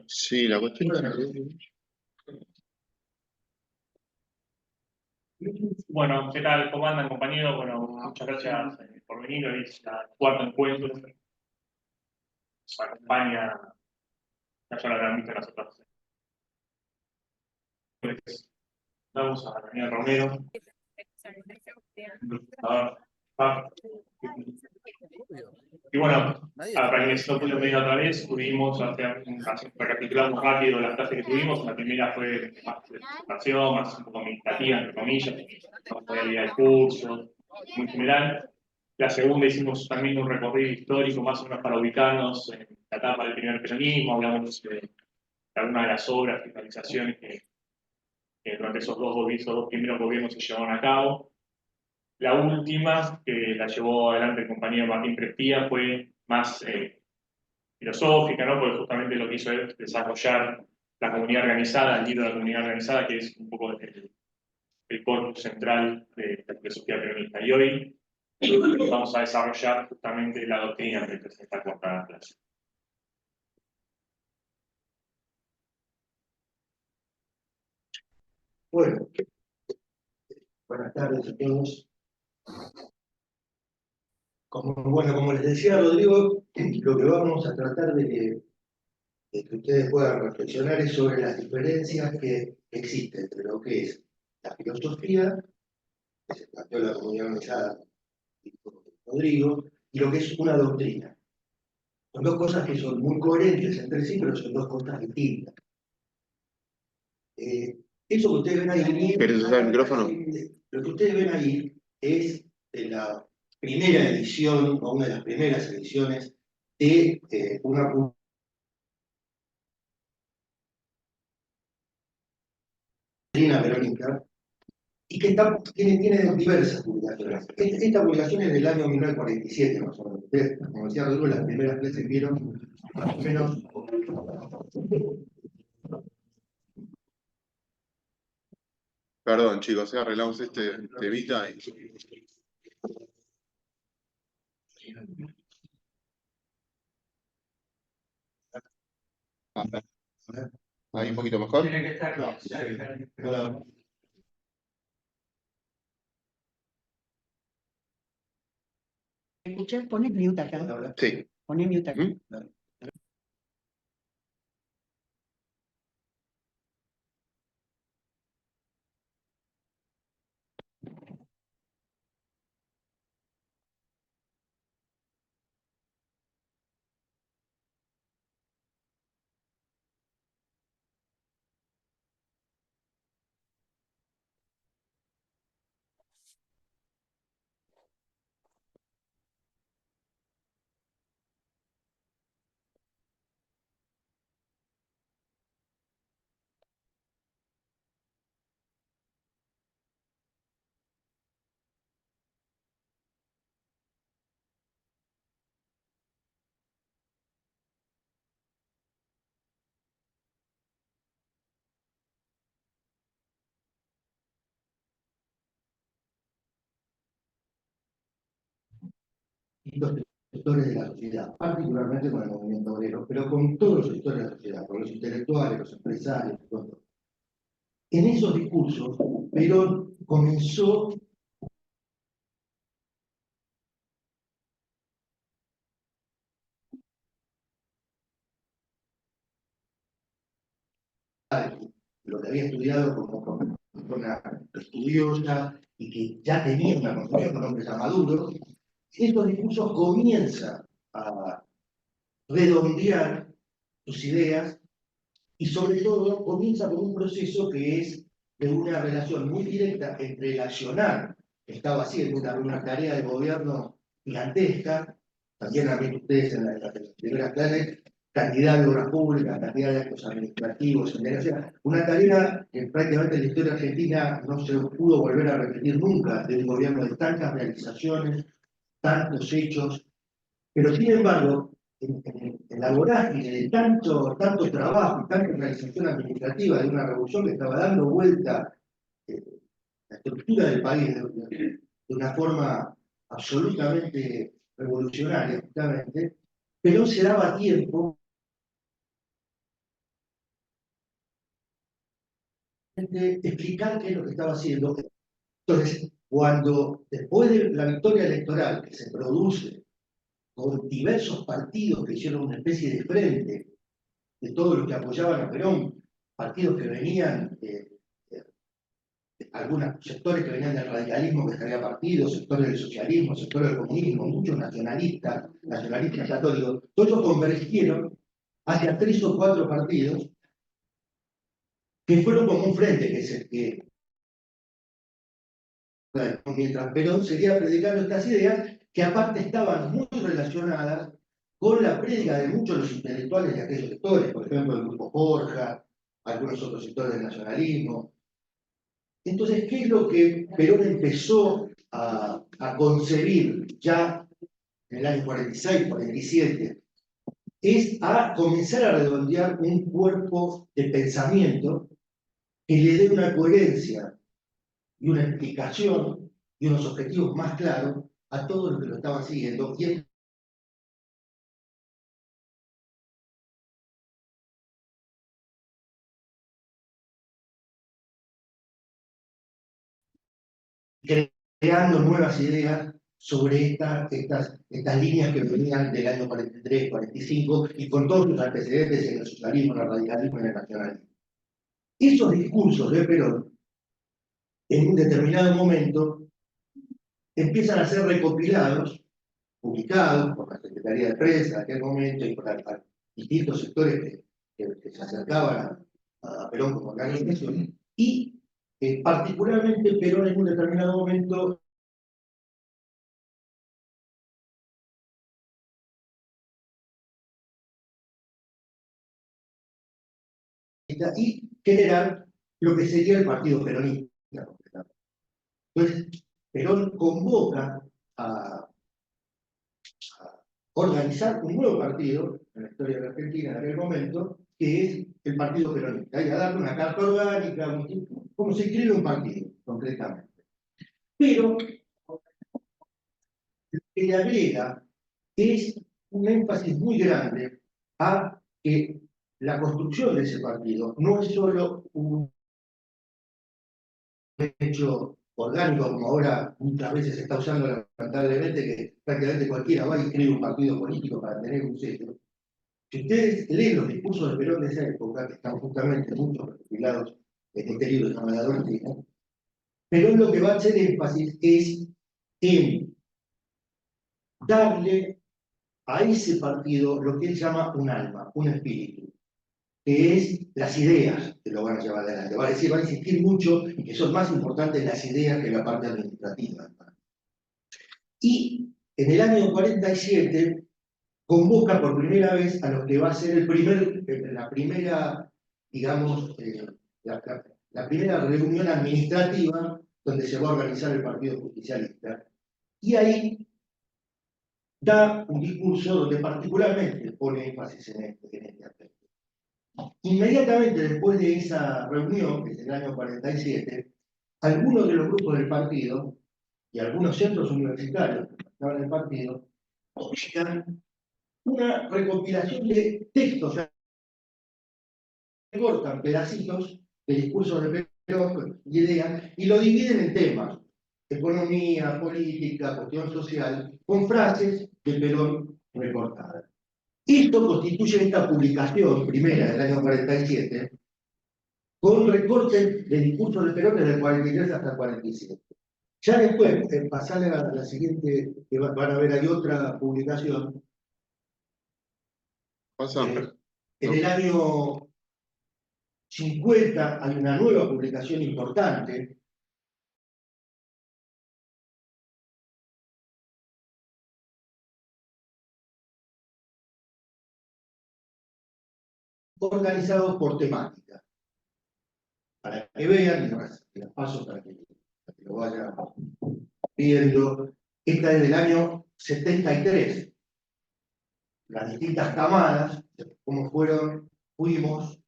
Sí, la cuestión Bueno, ¿qué tal? ¿Cómo andan, compañeros? Bueno, muchas gracias por venir. Hoy es la cuarta encuentro. Nos acompaña, ya la habrán visto las otras. Vamos a Daniel Romero. Y bueno, para quienes no pudieron venir otra vez, tuvimos, recapitulamos rápido las clases que tuvimos. La primera fue más de presentación, más un poco meditativa, entre comillas, no podía el curso, muy general. La segunda hicimos también un recorrido histórico, más o menos para ubicarnos en la etapa del primer peronismo, hablamos de algunas de las obras, fiscalizaciones que durante esos dos primeros gobiernos se llevaron a cabo. La última, que la llevó adelante el compañero Martín Crespía, fue más filosófica, ¿no? Porque justamente lo que hizo es desarrollar la comunidad organizada, el libro de la comunidad organizada, que es un poco el corpus central de la filosofía peronista. Y hoy vamos a desarrollar justamente la doctrina que presenta cuarta clase. Bueno, buenas tardes a todos. Como les decía Rodrigo, lo que vamos a tratar de que ustedes puedan reflexionar es sobre las diferencias que existen entre lo que es la filosofía, que se planteó la comunidad organizada por Rodrigo, y lo que es una doctrina. Son dos cosas que son muy coherentes entre sí, pero son dos cosas distintas. Eso que ustedes ven ahí... ¿Querés usar el micrófono? Lo que ustedes ven ahí es de la primera edición, o una de las primeras ediciones, de una doctrina peronista, y que tiene diversas publicaciones. Esta publicación es del año 1947, más o menos. Ustedes, como decía Rodrigo, las primeras veces vieron más o menos... Perdón, chicos, arreglamos este temita y... Ahí un poquito mejor. Tiene que estar claro. ¿Me escuchas? Pones mute acá. Sí. Pones mute acá. distintos sectores de la sociedad, particularmente con el movimiento obrero, pero con todos los sectores de la sociedad, con los intelectuales, los empresarios, todo. En esos discursos, Perón comenzó lo que había estudiado como una estudiosa y que ya tenía una construcción con hombres ya maduros. Estos discursos comienzan a redondear sus ideas y sobre todo comienza con un proceso que es de una relación muy directa entre el accionar que estaba haciendo, una tarea de gobierno gigantesca, también han visto ustedes en las primeras clases, cantidad de obras públicas, cantidad de actos administrativos, una tarea que prácticamente en la historia argentina no se pudo volver a repetir nunca, de un gobierno de tantas realizaciones, tantos hechos, pero sin embargo, en la vorágine de tanto trabajo y tanta realización administrativa de una revolución que estaba dando vuelta la estructura del país de una forma absolutamente revolucionaria, justamente, pero se daba tiempo explicar qué es lo que estaba haciendo. Entonces, cuando después de la victoria electoral que se produce con diversos partidos que hicieron una especie de frente de todos los que apoyaban a Perón, partidos que venían, algunos sectores que venían del radicalismo que estaría partido, sectores del socialismo, sectores del comunismo, muchos nacionalistas, nacionalistas católicos, todos ellos convergieron hacia 3 o 4 partidos que fueron como un frente, que es el que, mientras Perón seguía predicando estas ideas, que aparte estaban muy relacionadas con la prédica de muchos de los intelectuales de aquellos sectores, por ejemplo, el grupo Borja, algunos otros sectores del nacionalismo. Entonces, ¿qué es lo que Perón empezó a concebir ya en el año 46, 47? Es a comenzar a redondear un cuerpo de pensamiento que le dé una coherencia y una explicación y unos objetivos más claros a todos los que lo estaban siguiendo. Creando nuevas ideas sobre estas líneas que venían del año 43, 45 y con todos los antecedentes en el socialismo, en el radicalismo y en el nacionalismo. Esos discursos de Perón, en un determinado momento, empiezan a ser recopilados, publicados por la Secretaría de Prensa en aquel momento y por distintos sectores que se acercaban a Perón como organización, y particularmente Perón en un determinado momento y generar lo que sería el Partido Peronista. Entonces, Perón convoca a organizar un nuevo partido en la historia de la Argentina en aquel momento, que es el Partido Peronista, y a darle una carta orgánica, como se escribe un partido, concretamente. Pero lo que le agrega es un énfasis muy grande a que la construcción de ese partido no es solo un hecho orgánico, como ahora muchas veces se está usando lamentablemente, que prácticamente cualquiera va y escribe un partido político para tener un sello. Si ustedes leen los discursos de Perón de esa época, que están justamente muchos recopilados en este libro llamado La Doctrina, Perón lo que va a hacer énfasis es en darle a ese partido lo que él llama un alma, un espíritu, que es las ideas que lo van a llevar adelante. Va a decir, va a insistir mucho en que son más importantes las ideas que la parte administrativa. Y en el año 47 convoca por primera vez a lo que va a ser la primera, digamos, la primera reunión administrativa donde se va a organizar el Partido Justicialista. Y ahí da un discurso donde particularmente pone énfasis en este aspecto. Inmediatamente después de esa reunión, que es el año 47, algunos de los grupos del partido y algunos centros universitarios que estaban en el partido publican una recopilación de textos, cortan pedacitos de discursos de Perón y ideas y lo dividen en temas: economía, política, cuestión social, con frases de Perón recortadas. Esto constituye esta publicación primera del año 47 con recortes de discursos de Perón desde el 43 hasta el 47. Ya después, pasarle a la siguiente, que van a ver, hay otra publicación. En el año 50 hay una nueva publicación importante, organizado por temática. Para que vean, y las paso para que lo vayan viendo. Esta es del año 73. Las distintas camadas, cómo fuimos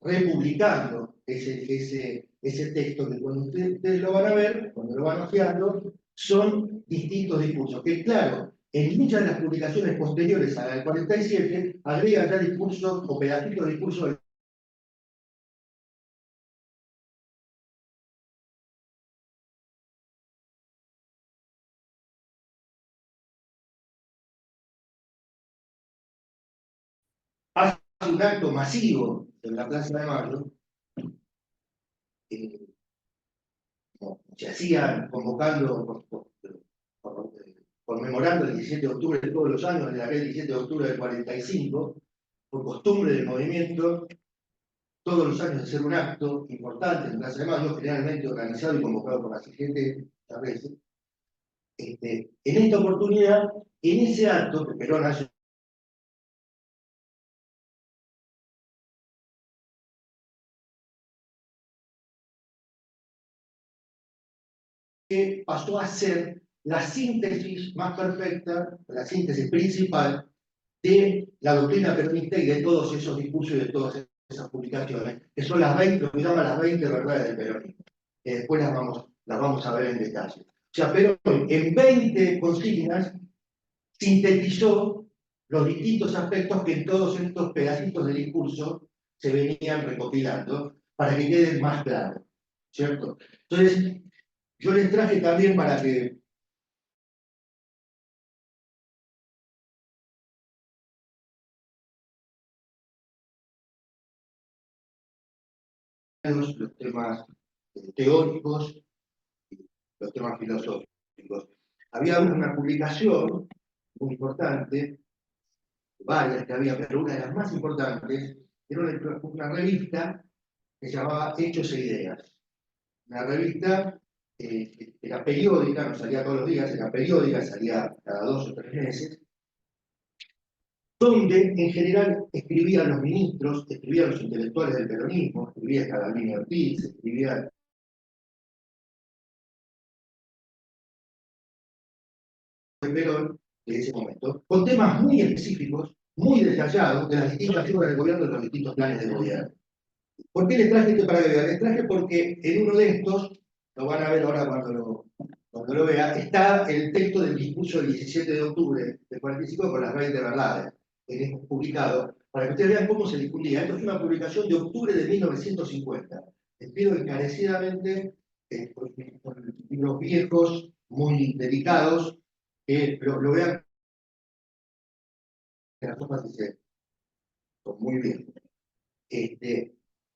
republicando ese texto, que cuando ustedes lo van a ver, cuando lo van hojeando, son distintos discursos. Que claro, en muchas de las publicaciones posteriores a la del 47, agregan ya discursos o pedacitos de discursos un acto masivo en la Plaza de Mayo, como se hacía convocando, conmemorando el 17 de octubre de todos los años, en aquel 17 de octubre del 45, por costumbre del movimiento, todos los años hacer un acto importante en la Plaza de Mayo, generalmente organizado y convocado por la CGT, muchas veces. En esta oportunidad, en ese acto, que Perón hace que pasó a ser la síntesis más perfecta, la síntesis principal de la doctrina peronista y de todos esos discursos y de todas esas publicaciones, que son las 20, lo que llaman las 20 verdades del peronismo. Después las vamos a ver en detalle. O sea, Perón en 20 consignas sintetizó los distintos aspectos que en todos estos pedacitos del discurso se venían recopilando para que queden más claros, ¿cierto? Entonces, yo les traje también para que los temas teóricos y los temas filosóficos. Había una publicación muy importante, varias que había, pero una de las más importantes era una revista que se llamaba Hechos e Ideas. Una revista era periódica, no salía todos los días, era periódica, salía cada 2 o 3 meses, donde en general escribían los ministros, escribían los intelectuales del peronismo, escribía Scalabrini Ortiz, escribía de Perón de ese momento, con temas muy específicos, muy detallados de las distintas figuras del gobierno y de los distintos planes de gobierno. ¿Por qué les traje este para que vean? Les traje porque en uno de estos, lo van a ver ahora cuando lo vea, está el texto del discurso del 17 de octubre del 45 con las 20 verdades, publicado, para que ustedes vean cómo se discutía. Esto es una publicación de octubre de 1950. Les pido encarecidamente, con libros viejos, muy delicados, que lo vean, que las hojas se son muy bien.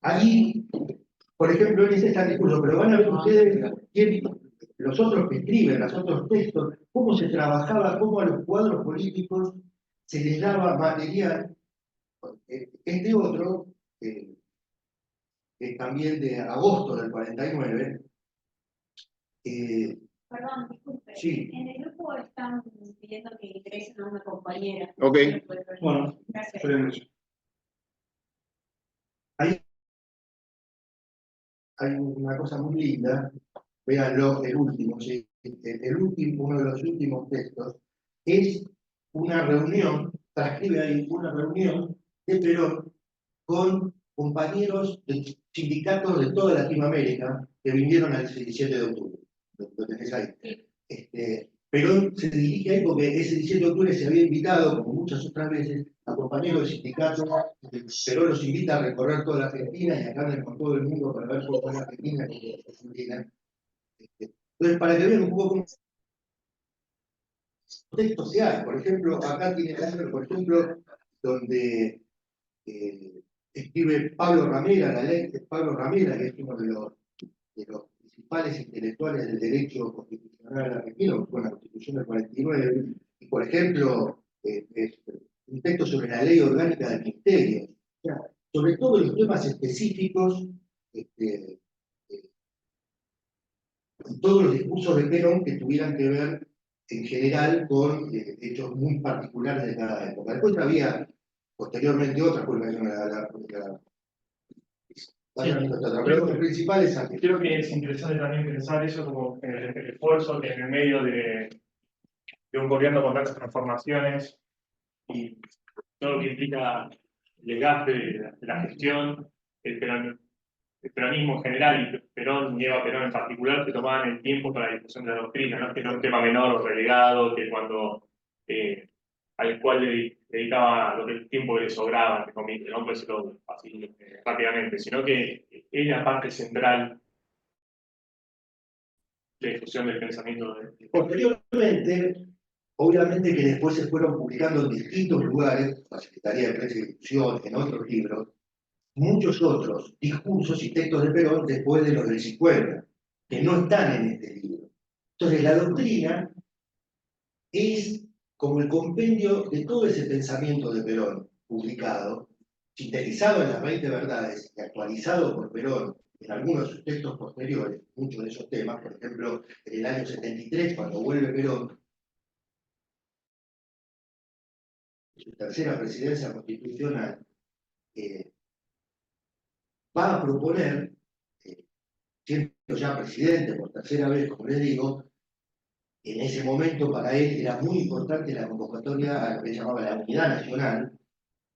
Ahí, por ejemplo, en ese está el discurso, pero van a ver ustedes los otros que escriben, los otros textos, cómo se trabajaba, cómo a los cuadros políticos se les daba material. Este otro, que es también de agosto del 49. Perdón, disculpe. Sí. En el grupo están pidiendo que ingresen a una compañera. Ok. Bueno, Gracias. Hay una cosa muy linda, véanlo, el último, ¿sí? Uno de los últimos textos, es una reunión, transcribe ahí una reunión de Perón con compañeros de sindicatos de toda Latinoamérica que vinieron al 17 de octubre. Lo tenés ahí. Perón se dirige ahí porque ese 17 de octubre se había invitado, como muchas otras veces, a compañeros de sindicatos. Perón los invita a recorrer toda la Argentina y acá andan con todo el mundo para ver cómo es la Argentina y cómo es Argentina. Entonces, para que vean un poco cómo los textos que hay, por ejemplo, acá tiene por ejemplo, donde escribe Pablo Ramela, Pablo Ramela, que es uno de los principales intelectuales del derecho constitucional argentino, con la Constitución del 49, y por ejemplo, un texto sobre la ley orgánica del ministerio, o sea, sobre todos los temas específicos, todos los discursos de Perón que tuvieran que ver en general con hechos muy particulares de cada época. Después había posteriormente otras publicaciones pero los principales aquí. Creo que es interesante también pensar eso como el esfuerzo que en el medio de un gobierno con tantas transformaciones y todo lo que implica el desgaste de la gestión, el peronismo en general y Perón, Eva Perón en particular, que tomaban el tiempo para la discusión de la doctrina, no es que era un tema menor o relegado, que cuando al cual le dedicaba el tiempo que le sobraba, entre comillas, no puede decirlo así rápidamente, sino que es la parte central de la discusión del pensamiento. Posteriormente, obviamente que después se fueron publicando en distintos lugares, la Secretaría de Prensa y Difusión, en otros libros, muchos otros discursos y textos de Perón después de los del 50, que no están en este libro. Entonces, la doctrina es como el compendio de todo ese pensamiento de Perón publicado, sintetizado en las 20 verdades y actualizado por Perón en algunos de sus textos posteriores, muchos de esos temas, por ejemplo, en el año 73, cuando vuelve Perón, su tercera presidencia constitucional, va a proponer, siendo ya presidente por tercera vez, como les digo, en ese momento para él era muy importante la convocatoria a lo que llamaba la unidad nacional,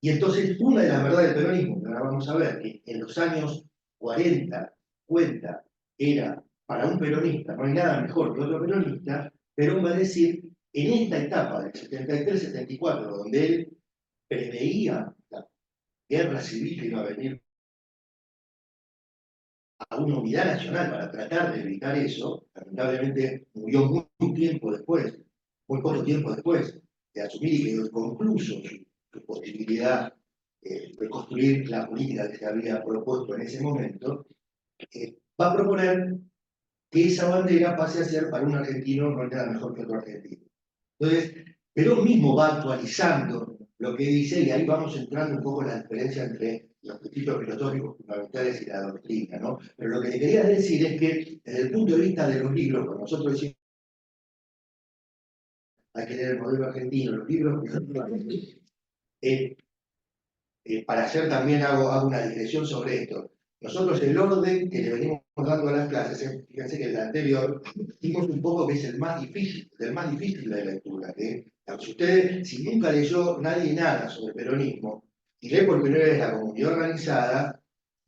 y entonces una de las verdades del peronismo, que ahora vamos a ver, que en los años 40, 50, era para un peronista, no hay nada mejor que otro peronista, Perón va a decir, en esta etapa del 73-74, donde él preveía la guerra civil que iba a venir a una unidad nacional para tratar de evitar eso, lamentablemente murió muy tiempo después, muy poco tiempo después de asumir y quedó inconcluso su posibilidad de construir la política que se había propuesto en ese momento, va a proponer que esa bandera pase a ser para un argentino no hay nada mejor que otro argentino. Entonces, Perón mismo va actualizando lo que dice y ahí vamos entrando un poco en la diferencia entre los principios filosóficos fundamentales y la doctrina, ¿no? Pero lo que le quería decir es que desde el punto de vista de los libros, cuando nosotros decimos hay que leer el modelo argentino, los libros, para hacer también hago una digresión sobre esto. Nosotros el orden que le venimos dando a las clases, fíjense que el anterior, dimos un poco que es el más difícil de lectura. Si usted, si nunca leyó nadie nada sobre peronismo, y lee por primera vez la comunidad organizada,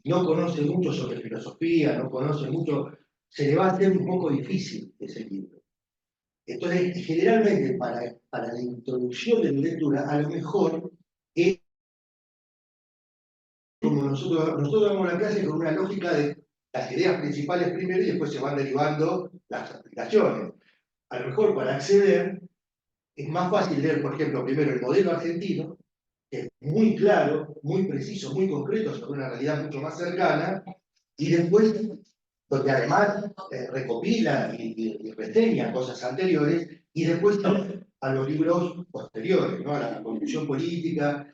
no conoce mucho sobre filosofía, no conoce mucho, se le va a hacer un poco difícil ese libro. Entonces, generalmente para la introducción de la lectura, a lo mejor es como nosotros damos la clase con una lógica de las ideas principales primero y después se van derivando las aplicaciones. A lo mejor para acceder es más fácil leer, por ejemplo, primero el modelo argentino, que es muy claro, muy preciso, muy concreto sobre una realidad mucho más cercana, y después, donde además recopila y reseña cosas anteriores, y después a los libros posteriores, ¿no? A la Constitución Política.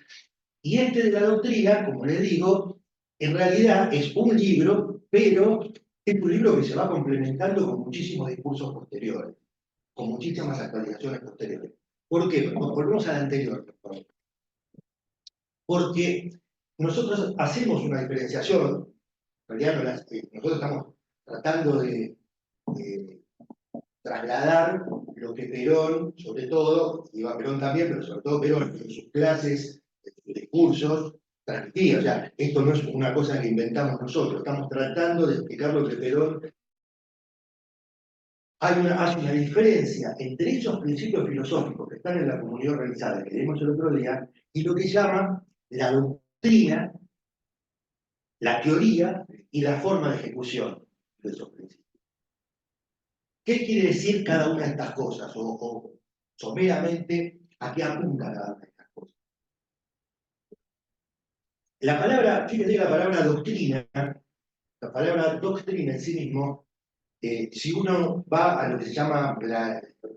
Y este de la doctrina, como les digo, en realidad es un libro, pero es un libro que se va complementando con muchísimos discursos posteriores, con muchísimas actualizaciones posteriores. ¿Por qué? Volvemos al anterior, por favor. Porque nosotros hacemos una diferenciación, en realidad nosotros estamos tratando de trasladar lo que Perón, sobre todo, y va Perón también, pero sobre todo Perón en sus clases, en sus discursos, transmitía. O sea, esto no es una cosa que inventamos nosotros, estamos tratando de explicar lo que Perón hace una diferencia entre esos principios filosóficos que están en la comunidad organizada, que vimos el otro día, y lo que llama la doctrina, la teoría y la forma de ejecución de esos principios. ¿Qué quiere decir cada una de estas cosas? O someramente, ¿a qué apunta cada una de estas cosas? La palabra, fíjense la palabra doctrina, la palabra doctrina en sí mismo, si uno va a lo que se llama,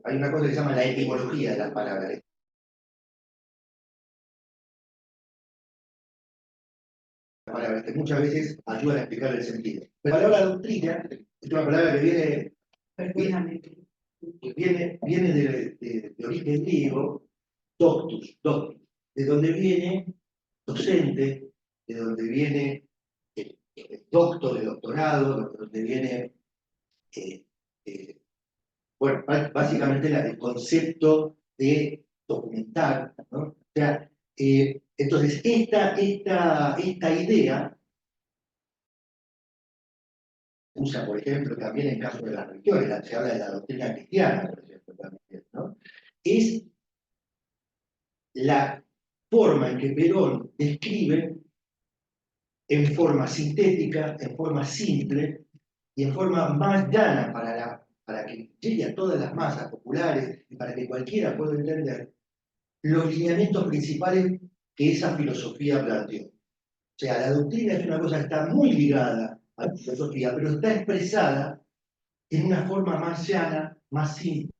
hay una cosa que se llama la etimología de las palabras. Palabras que muchas veces ayudan a explicar el sentido. Pero la palabra doctrina es una palabra que viene de origen griego, doctus, de donde viene docente, de donde viene doctor, de doctorado, de donde viene, bueno, básicamente el concepto de documentar, ¿no? O sea, entonces esta idea usa, por ejemplo, también en caso de las religiones, se habla de la doctrina cristiana, por ejemplo, también, ¿no? Es la forma en que Perón describe en forma sintética, en forma simple y en forma más llana para la para que llegue a todas las masas populares y para que cualquiera pueda entender los lineamientos principales que esa filosofía planteó. O sea, la doctrina es una cosa que está muy ligada a la filosofía, pero está expresada en una forma más llana, más simple.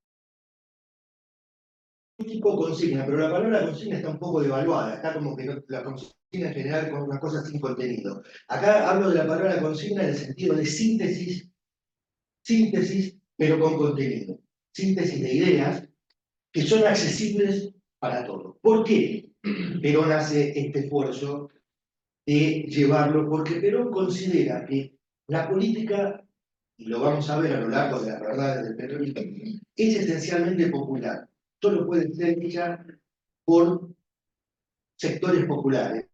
Un tipo de consigna, pero la palabra consigna está un poco devaluada, está como que la consigna en general con una cosa sin contenido. Acá hablo de la palabra consigna en el sentido de síntesis, pero con contenido. Síntesis de ideas que son accesibles para todos. ¿Por qué Perón hace este esfuerzo de llevarlo? Porque Perón considera que la política, y lo vamos a ver a lo largo de las verdades del peronismo, es esencialmente popular. Solo puede ser hecha por sectores populares.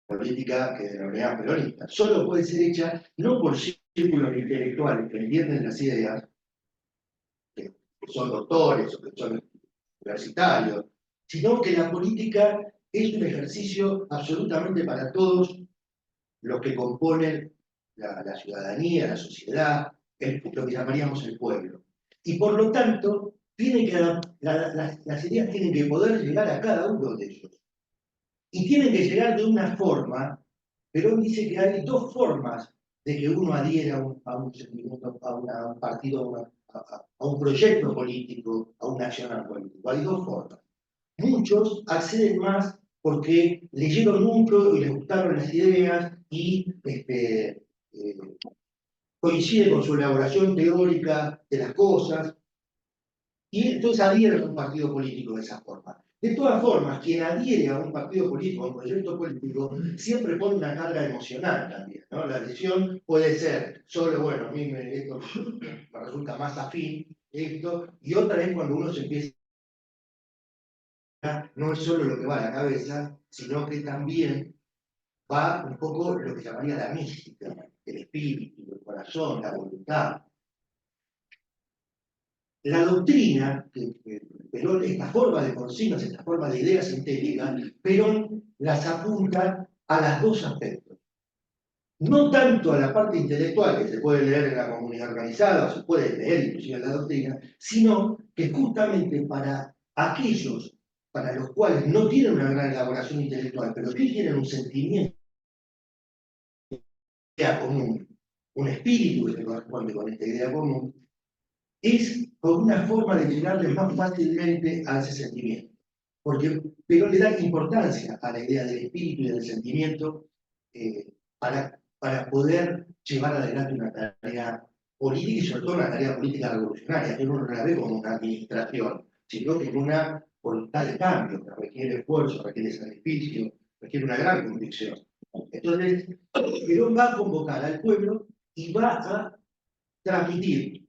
Política que denominamos peronista. Solo puede ser hecha no por círculos intelectuales que entienden las ideas, que son doctores o que son universitarios, sino que la política es un ejercicio absolutamente para todos los que componen la ciudadanía, la sociedad, lo que llamaríamos el pueblo. Y por lo tanto, las ideas tienen que poder llegar a cada uno de ellos. Y tienen que llegar de una forma. Perón dice que hay dos formas de que uno adhiera a un sentimiento, a un partido, a un proyecto político, a un accionar político. Hay dos formas. Muchos acceden más porque leyeron mucho y les gustaron las ideas y coincide con su elaboración teórica de las cosas, y entonces adhieren a un partido político de esa forma. De todas formas, quien adhiere a un partido político, a un proyecto político, siempre pone una carga emocional también, ¿no? La adhesión puede ser solo, bueno, a mí esto me resulta más afín, esto, y otra vez cuando uno se empieza, no es solo lo que va a la cabeza, sino que también va un poco lo que llamaría la mística, el espíritu, el corazón, la voluntad. La doctrina, Perón, esta forma de consignas, esta forma de ideas sintéticas, Perón las apunta a los dos aspectos. No tanto a la parte intelectual, que se puede leer en la comunidad organizada, o se puede leer inclusive en la doctrina, sino que justamente para aquellos para los cuales no tienen una gran elaboración intelectual, pero sí tienen un sentimiento común, un espíritu que se corresponde con esta idea común, es por una forma de llegarle más fácilmente a ese sentimiento. Porque Perón le da importancia a la idea del espíritu y del sentimiento para poder llevar adelante una tarea política y sobre todo una tarea política revolucionaria, que uno no la ve como una administración, sino como una voluntad de cambio, que requiere esfuerzo, requiere sacrificio, requiere una gran convicción. Entonces, Perón va a convocar al pueblo y va a transmitir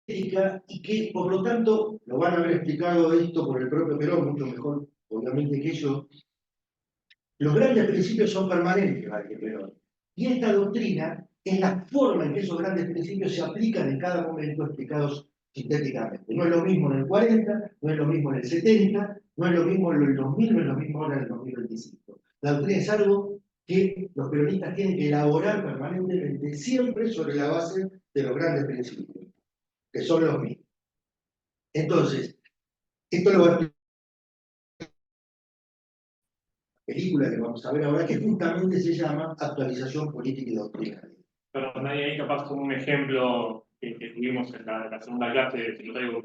y que, por lo tanto, lo van a haber explicado esto por el propio Perón, mucho mejor, obviamente, que yo, los grandes principios son permanentes, que Perón. Y esta doctrina es la forma en que esos grandes principios se aplican en cada momento explicados sintéticamente. No es lo mismo en el 40, no es lo mismo en el 70, no es lo mismo en el 2000, no es lo mismo ahora en el 2025. La doctrina es algo que los peronistas tienen que elaborar permanentemente, siempre sobre la base de los grandes principios, que son los mismos. Entonces, esto lo va a explicar la película que vamos a ver ahora, que justamente se llama Actualización Política y Doctrinaria. Pero nadie ahí capaz como un ejemplo que tuvimos en la segunda clase, que lo traigo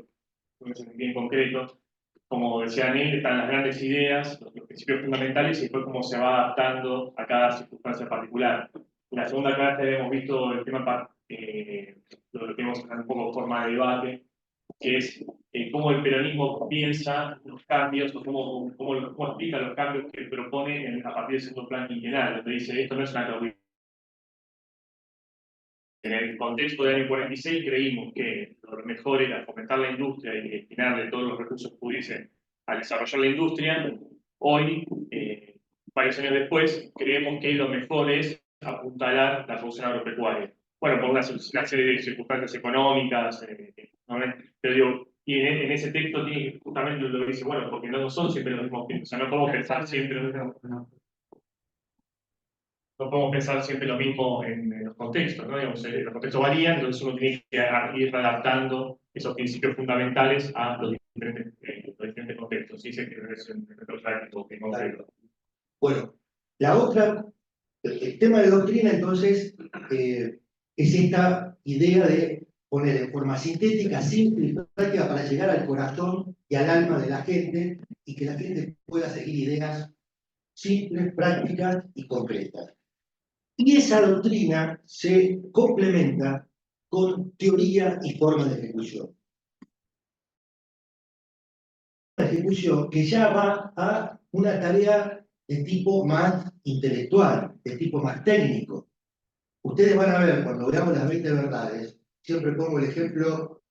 bien concreto. Como decía Daniel, están las grandes ideas, los principios fundamentales y después cómo se va adaptando a cada circunstancia particular. En la segunda clase habíamos visto el tema, lo que hemos un poco forma de debate, que es cómo el peronismo piensa los cambios, o cómo explica los cambios que propone a partir del segundo plan quinquenal, donde dice esto no es una claudicación. En el contexto del año 46 creímos que lo mejor era fomentar la industria y destinarle todos los recursos que pudiesen a desarrollar la industria. Hoy, varios años después, creemos que lo mejor es apuntalar la producción agropecuaria. Bueno, por una serie de circunstancias económicas, ¿no? Pero digo, y en ese texto tiene justamente lo que dice, bueno, porque no son siempre los mismos tiempos, o sea, no podemos pensar siempre lo mismo. no podemos pensar siempre lo mismo en los contextos, ¿no? Digamos, los contextos varían, entonces uno tiene que ir adaptando esos principios fundamentales a los diferentes contextos. Sí, sé que es un efecto práctico que concreto. Bueno, la otra, el tema de doctrina, entonces, es esta idea de poner en forma sintética, simple y práctica para llegar al corazón y al alma de la gente y que la gente pueda seguir ideas simples, prácticas y concretas. Y esa doctrina se complementa con teoría y forma de ejecución. Una ejecución que ya va a una tarea de tipo más intelectual, de tipo más técnico. Ustedes van a ver, cuando veamos las 20 verdades, siempre pongo el ejemplo,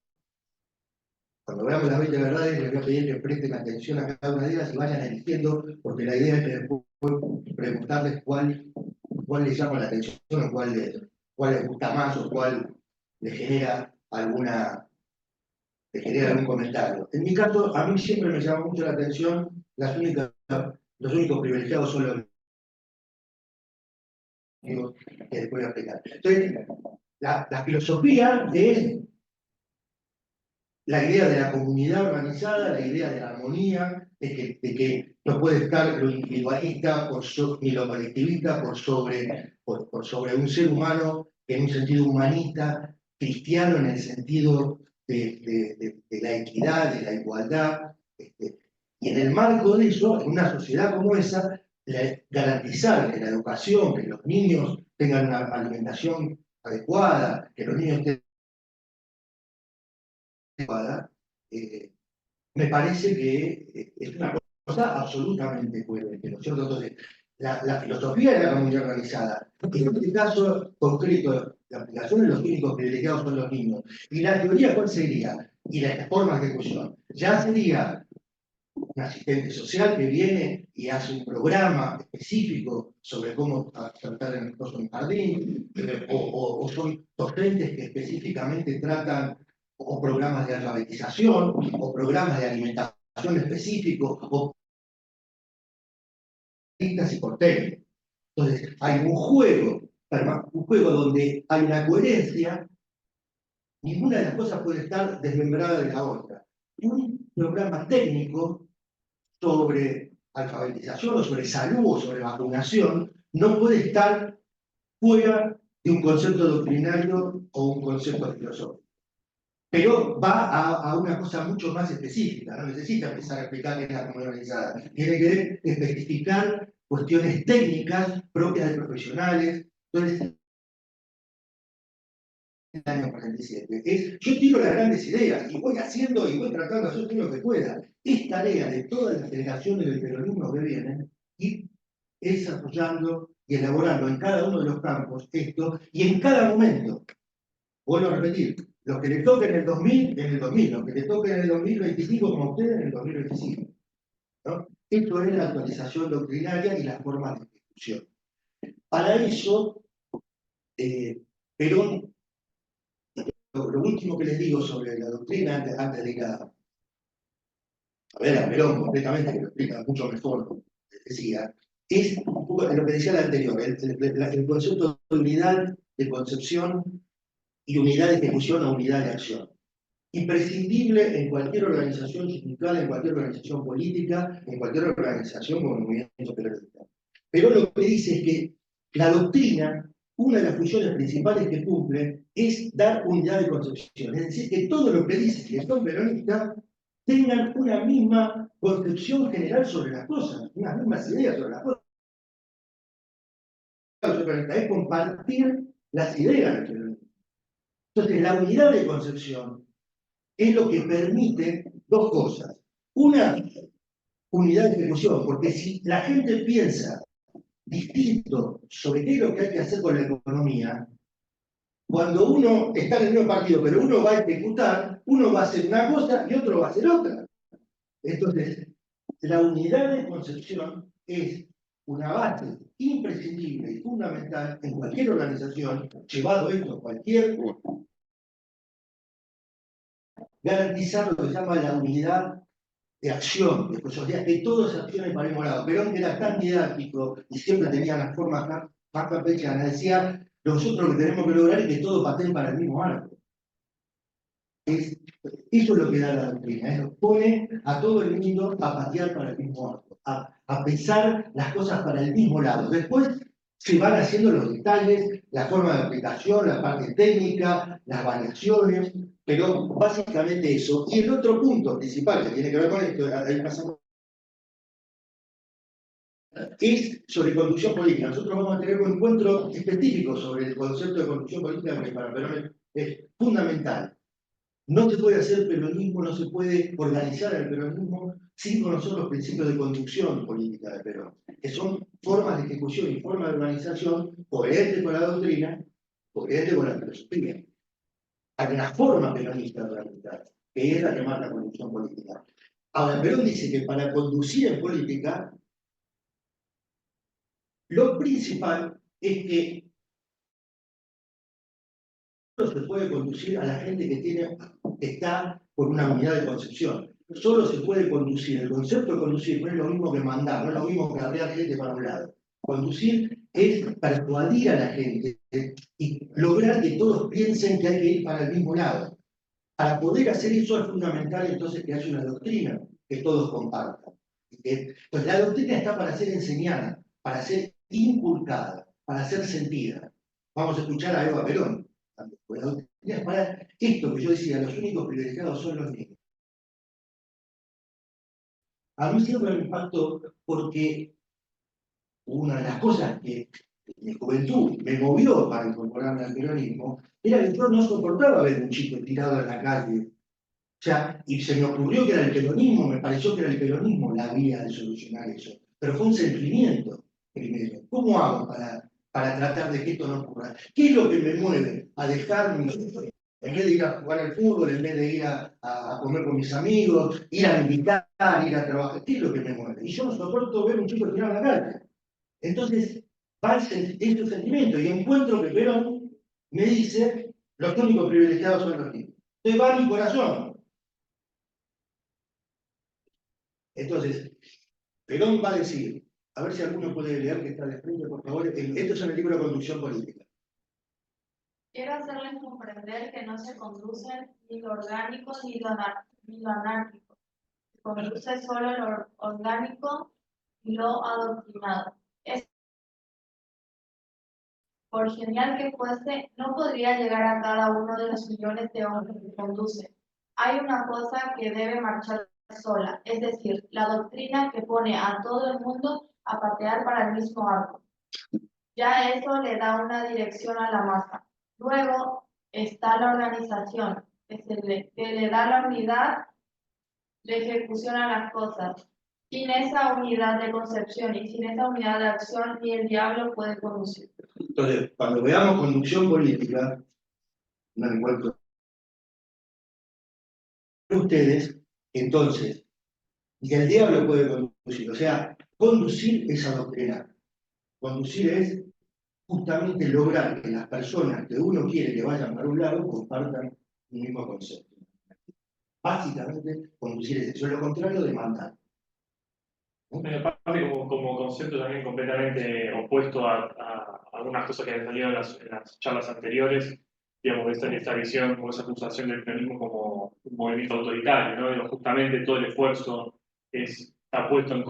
cuando veamos las 20 verdades, les voy a pedir que presten atención a cada una de ellas y vayan eligiendo, porque la idea es que después preguntarles cuál les llama la atención, o cuál les gusta más, o cuál les genera algún comentario. En mi caso, a mí siempre me llama mucho la atención, los únicos privilegiados son los que después voy a explicar. Entonces, la filosofía es la idea de la comunidad organizada, la idea de la armonía, de que no puede estar lo individualista ni lo colectivista por sobre un ser humano en un sentido humanista, cristiano en el sentido de la equidad, de la igualdad. Y en el marco de eso, en una sociedad como esa, garantizar que la educación, que los niños tengan una alimentación adecuada, que los niños tengan adecuada, me parece que es una cosa absolutamente coherente, ¿no es cierto? Entonces, la filosofía de la comunidad organizada, en este caso concreto, la aplicación de los únicos privilegiados son los niños. ¿Y la teoría cuál sería? Y la forma de ejecución. Ya sería un asistente social que viene y hace un programa específico sobre cómo tratar en un jardín, o son docentes que específicamente tratan, o programas de alfabetización, o programas de alimentación específicos, o y por técnico. Entonces, hay un juego donde hay una coherencia, ninguna de las cosas puede estar desmembrada de la otra. Un programa técnico sobre alfabetización o sobre salud o sobre vacunación no puede estar fuera de un concepto doctrinario o un concepto filosófico. Pero va a una cosa mucho más específica, no necesita empezar a explicar qué es la comunidad organizada. Tiene que especificar cuestiones técnicas propias de profesionales. Entonces, el año 47. Yo tiro las grandes ideas y voy haciendo y voy tratando de hacer todo lo que pueda. Es tarea de todas las delegaciones del peronismo que vienen ir desarrollando y elaborando en cada uno de los campos esto y en cada momento. Vuelvo a repetir, los que le toquen en el 2000, en el 2000, los que le toquen en el 2025, como ustedes, en el 2025. ¿No? Esto es la actualización doctrinaria y las formas de ejecución. Para eso, Perón, lo último que les digo sobre la doctrina, antes de ir a ver a Perón completamente, que lo explica mucho mejor, decía, es un poco lo que decía la anterior, el concepto de unidad de concepción y unidad de ejecución o unidad de acción. Imprescindible en cualquier organización sindical, en cualquier organización política, en cualquier organización como movimiento peronista. Pero lo que dice es que la doctrina, una de las funciones principales que cumple, es dar unidad de concepción. Es decir, que todo lo que dicen que son peronistas tengan una misma concepción general sobre las cosas, unas mismas ideas sobre las cosas. Es compartir las ideas del peronismo. Entonces, la unidad de concepción es lo que permite dos cosas. Una, unidad de ejecución, porque si la gente piensa distinto sobre qué es lo que hay que hacer con la economía, cuando uno está en el mismo partido, pero uno va a ejecutar, uno va a hacer una cosa y otro va a hacer otra. Entonces, la unidad de concepción es una base imprescindible y fundamental en cualquier organización, llevado esto a cualquier, garantizar lo que se llama la unidad de acción, o sea, que todos accionen para el mismo lado. Perón era tan didáctico y siempre tenía las formas más campechana, decía, nosotros lo que tenemos que lograr es que todos pateen para el mismo arco. Eso es lo que da la doctrina, nos pone a todo el mundo a patear para el mismo arco, a pensar las cosas para el mismo lado. Después se van haciendo los detalles, la forma de aplicación, la parte técnica, las variaciones, pero básicamente eso. Y el otro punto principal que tiene que ver con esto, ahí pasamos, es sobre conducción política. Nosotros vamos a tener un encuentro específico sobre el concepto de conducción política que para Perón es fundamental. No se puede hacer peronismo, no se puede organizar el peronismo sin conocer los principios de conducción política de Perón, que son formas de ejecución y formas de organización coherentes con la doctrina, coherentes con la filosofía. Hay una forma peronista de organizar, que es la que marca conducción política. Ahora, Perón dice que para conducir en política, lo principal es que no se puede conducir a la gente que está por una unidad de concepción. Solo se puede conducir. El concepto de conducir no es lo mismo que mandar, no es lo mismo que arrear gente para un lado. Conducir es persuadir a la gente y lograr que todos piensen que hay que ir para el mismo lado. Para poder hacer eso es fundamental entonces que haya una doctrina que todos compartan. Pues la doctrina está para ser enseñada, para ser inculcada, para ser sentida. Vamos a escuchar a Eva Perón. La doctrina es para esto que yo decía, los únicos privilegiados son los niños. A mí siempre me impactó porque una de las cosas que en mi juventud me movió para incorporarme al peronismo era que yo no soportaba ver un chico tirado en la calle. O sea, y se me ocurrió que era el peronismo, me pareció que era el peronismo la vía de solucionar eso. Pero fue un sentimiento primero. ¿Cómo hago para tratar de que esto no ocurra? ¿Qué es lo que me mueve a dejar en vez de ir a jugar al fútbol, en vez de ir a comer con mis amigos, ir a militar, ir a trabajar? ¿Qué es lo que me mueve? Y yo no soporto ver un chico tirado en la calle. Entonces, va ese sentimiento y encuentro que Perón me dice, los únicos privilegiados son los niños. Entonces va a mi corazón. Entonces, Perón va a decir, a ver si alguno puede leer que está de frente, por favor, esto es en el libro de Conducción Política. Quiero hacerles comprender que no se conduce ni lo orgánico ni lo anárquico. Se conduce solo lo orgánico y lo adoctrinado. Por genial que fuese, no podría llegar a cada uno de los millones de hombres que conduce. Hay una cosa que debe marchar sola, es decir, la doctrina que pone a todo el mundo a patear para el mismo arco. Ya eso le da una dirección a la masa. Luego está la organización, que le da la unidad de ejecución a las cosas. Sin esa unidad de concepción y sin esa unidad de acción, ni el diablo puede conducir. Entonces, cuando veamos conducción política, no encuentro ustedes, entonces, y el diablo puede conducir. O sea, conducir es adoctrinar. Conducir es justamente lograr que las personas que uno quiere que vayan para un lado compartan un mismo concepto. Básicamente, conducir es eso, es lo contrario de mandar. Pero aparte, como concepto también completamente opuesto a algunas cosas que han salido en las charlas anteriores, digamos, esta visión o esa acusación del peronismo como un movimiento autoritario, ¿no? Digo, justamente todo el esfuerzo está puesto en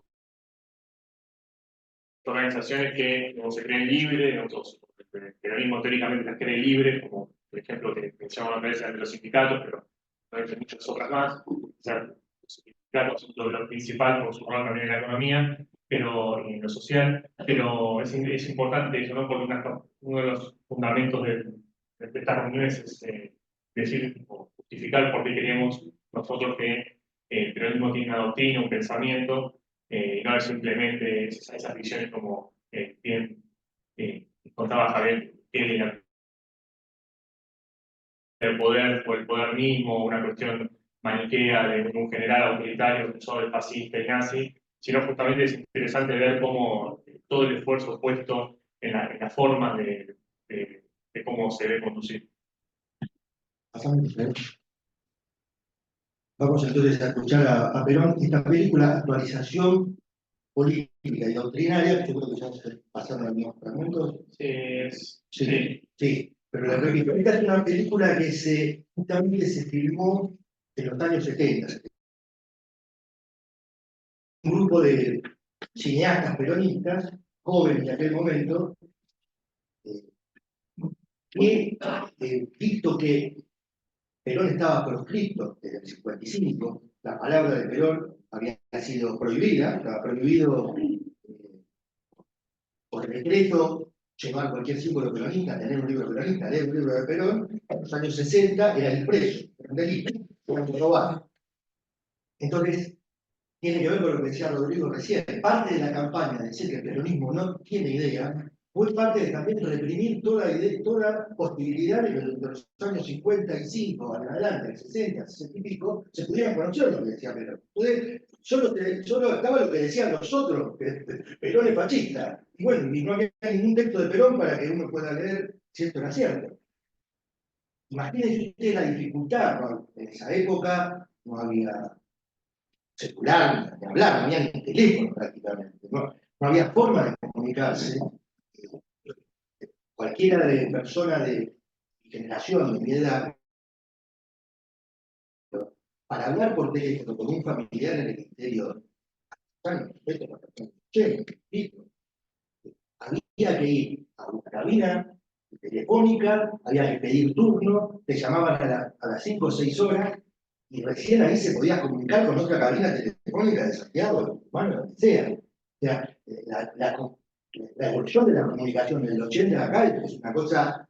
organizaciones que como se creen libres, el peronismo teóricamente las cree libres, como por ejemplo que mencionamos la vez de los sindicatos, pero hay muchas otras más. O sea, los sindicatos son lo principal por su rol también en la economía, pero en lo social, pero es importante eso, ¿no? Porque uno de los fundamentos de estas reuniones es decir o justificar por qué queremos nosotros que el peronismo tiene una doctrina, un pensamiento, no es simplemente esas visiones como bien contaba Javier, que el poder o el poder mismo, una cuestión maniquea de un general autoritario, un sobre fascista y nazi, sino justamente es interesante ver cómo todo el esfuerzo puesto en la forma de cómo se debe conducir. Vamos entonces a escuchar a Perón esta película, Actualización política y doctrinaria, que yo creo que ya se pasaron algunos fragmentos. Sí. Sí, pero le repito, esta es una película que justamente se filmó en los años 70. Un grupo de cineastas peronistas, jóvenes en aquel momento, que, visto que Perón estaba proscripto desde el 55, la palabra de Perón había sido prohibida, estaba prohibido por decreto llevar cualquier símbolo peronista, tener un libro peronista, leer un libro de Perón. En los años 60 era el preso, era un delito, era un robar. Entonces, tiene que ver con lo que decía Rodrigo recién. Parte de la campaña de decir que el peronismo no tiene idea fue parte de también reprimir toda posibilidad de que desde los años 55 en adelante, el 60, 60 y pico, se pudiera conocer lo que decía Perón. Solo estaba lo que decían los otros, que Perón es fascista. Y bueno, y no había ningún texto de Perón para que uno pueda leer si esto era cierto. Imagínense ustedes la dificultad, ¿no? En esa época no había celular, ni hablar, no había ni teléfono prácticamente, no había forma de comunicarse. Cualquiera de persona de generación, de mi edad, para hablar por teléfono con un familiar en el interior, había que ir a una cabina telefónica, había que pedir turno, te llamaban a las 5 o 6 horas, y recién ahí se podía comunicar con otra cabina telefónica de Santiago, de Tucumán, donde sea. O sea, la evolución de la comunicación del 80 acá es una cosa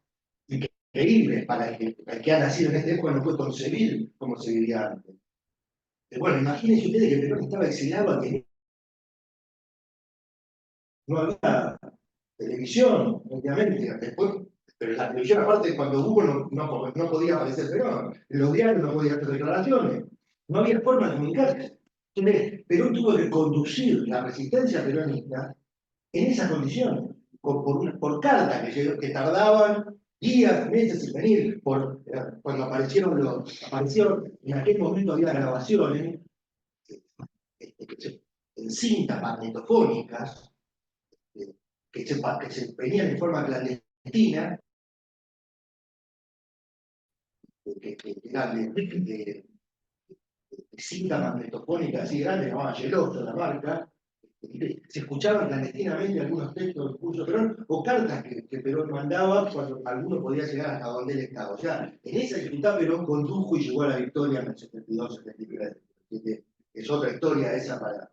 increíble para el que ha nacido en esta época, no puede concebir cómo se vivía antes. Pero bueno, imagínense ustedes que Perón estaba exiliado, que no había televisión, obviamente, después, pero la televisión aparte cuando hubo no podía aparecer Perón, en los diarios no podía hacer declaraciones, no había forma de comunicarse. Entonces, Perón tuvo que conducir la resistencia peronista en esas condiciones, por cartas que tardaban días, meses en venir, cuando aparecieron en aquel momento había grabaciones en cintas magnetofónicas, que se venían en forma clandestina, que eran de cinta magnetofónica así grande, llamaban Geloso la marca. Se escuchaban clandestinamente algunos textos del discurso de Perón o cartas que Perón mandaba cuando alguno podía llegar hasta donde él estaba. O sea, en esa dificultad Perón condujo y llegó a la victoria en el 72-73. Es otra historia esa para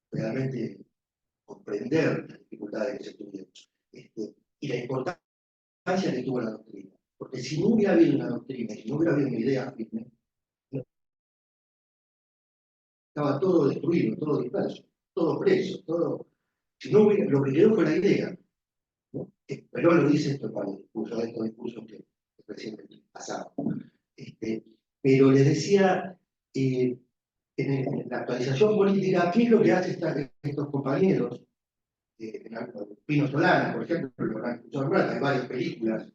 realmente comprender las dificultades que se tuvieron. Y la importancia que tuvo la doctrina. Porque si no hubiera habido una doctrina, si no hubiera habido una idea firme, estaba todo destruido, todo disperso, todo preso, todo. Si no hubiera, lo que quedó fue la idea. ¿No? Perón lo dice esto para el discurso, de estos discursos que recién pasaron. Pero les decía, en la actualización política, ¿qué es lo que hacen estos compañeros? Pino Solana, por ejemplo, lo han escuchado hablar, hay varias películas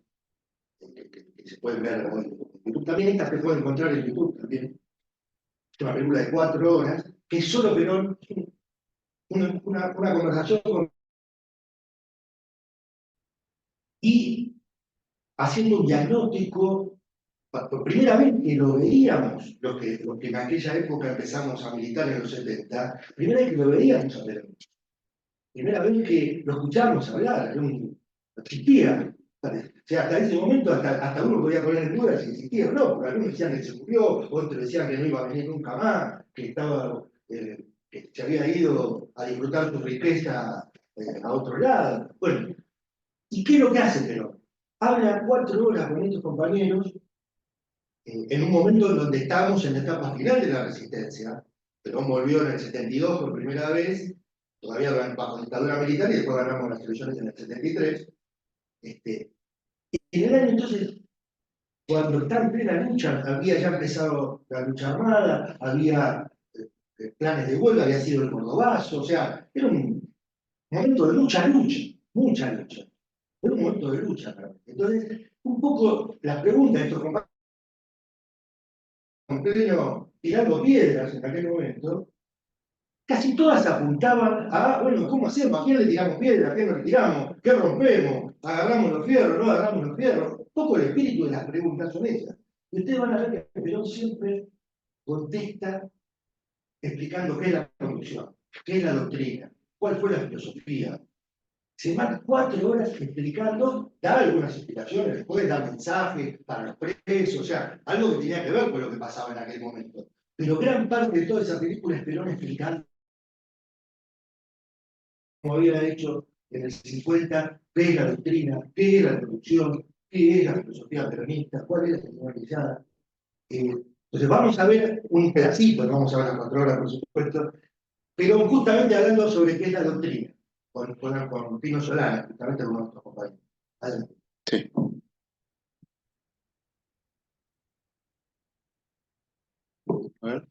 que se pueden ver en YouTube. También estas se pueden encontrar en YouTube también. Es una película de 4 horas, que es solo Perón, una conversación y haciendo un diagnóstico. Por primera vez que lo veíamos, los que en aquella época empezamos a militar en los 70, primera vez que lo veíamos a Perón. Primera vez que lo escuchamos hablar, no existía. O sea, hasta ese momento, hasta uno podía poner en duda si existía o no, porque algunos decían que se murió, otros decían que no iba a venir nunca más, que se había ido a disfrutar su riqueza a otro lado. Bueno, ¿y qué es lo que hace Perón? Habla 4 horas con estos compañeros en un momento en donde estamos en la etapa final de la resistencia. Perón volvió en el 72 por primera vez, todavía bajo dictadura militar, y después ganamos las elecciones en el 73. En el año entonces, cuando está en plena lucha, había ya empezado la lucha armada, había planes de huelga, había sido el Cordobazo, o sea, era un momento de mucha lucha. Era un momento de lucha. Entonces, un poco la pregunta de estos compañeros, en pleno tirando piedras en aquel momento, casi todas apuntaban a, bueno, ¿cómo hacemos? ¿A quién le tiramos piedra? ¿A quién no le tiramos? ¿Qué rompemos? ¿Agarramos los fierros? ¿No agarramos los fierros? Un poco el espíritu de las preguntas son esas. Y ustedes van a ver que Perón siempre contesta explicando qué es la conducción, qué es la doctrina, cuál fue la filosofía. Se marca 4 horas explicando, da algunas explicaciones, después da mensajes para los presos, o sea, algo que tenía que ver con lo que pasaba en aquel momento. Pero gran parte de toda esa película es Perón explicando, como había hecho en el 50, qué es la doctrina, qué es la conducción, qué es la filosofía peronista, cuál es la generalizada. Entonces vamos a ver un pedacito, no vamos a ver las 4 horas, por supuesto, pero justamente hablando sobre qué es la doctrina, con Pino Solana, justamente con nuestros compañeros. Adelante. Sí. A ver.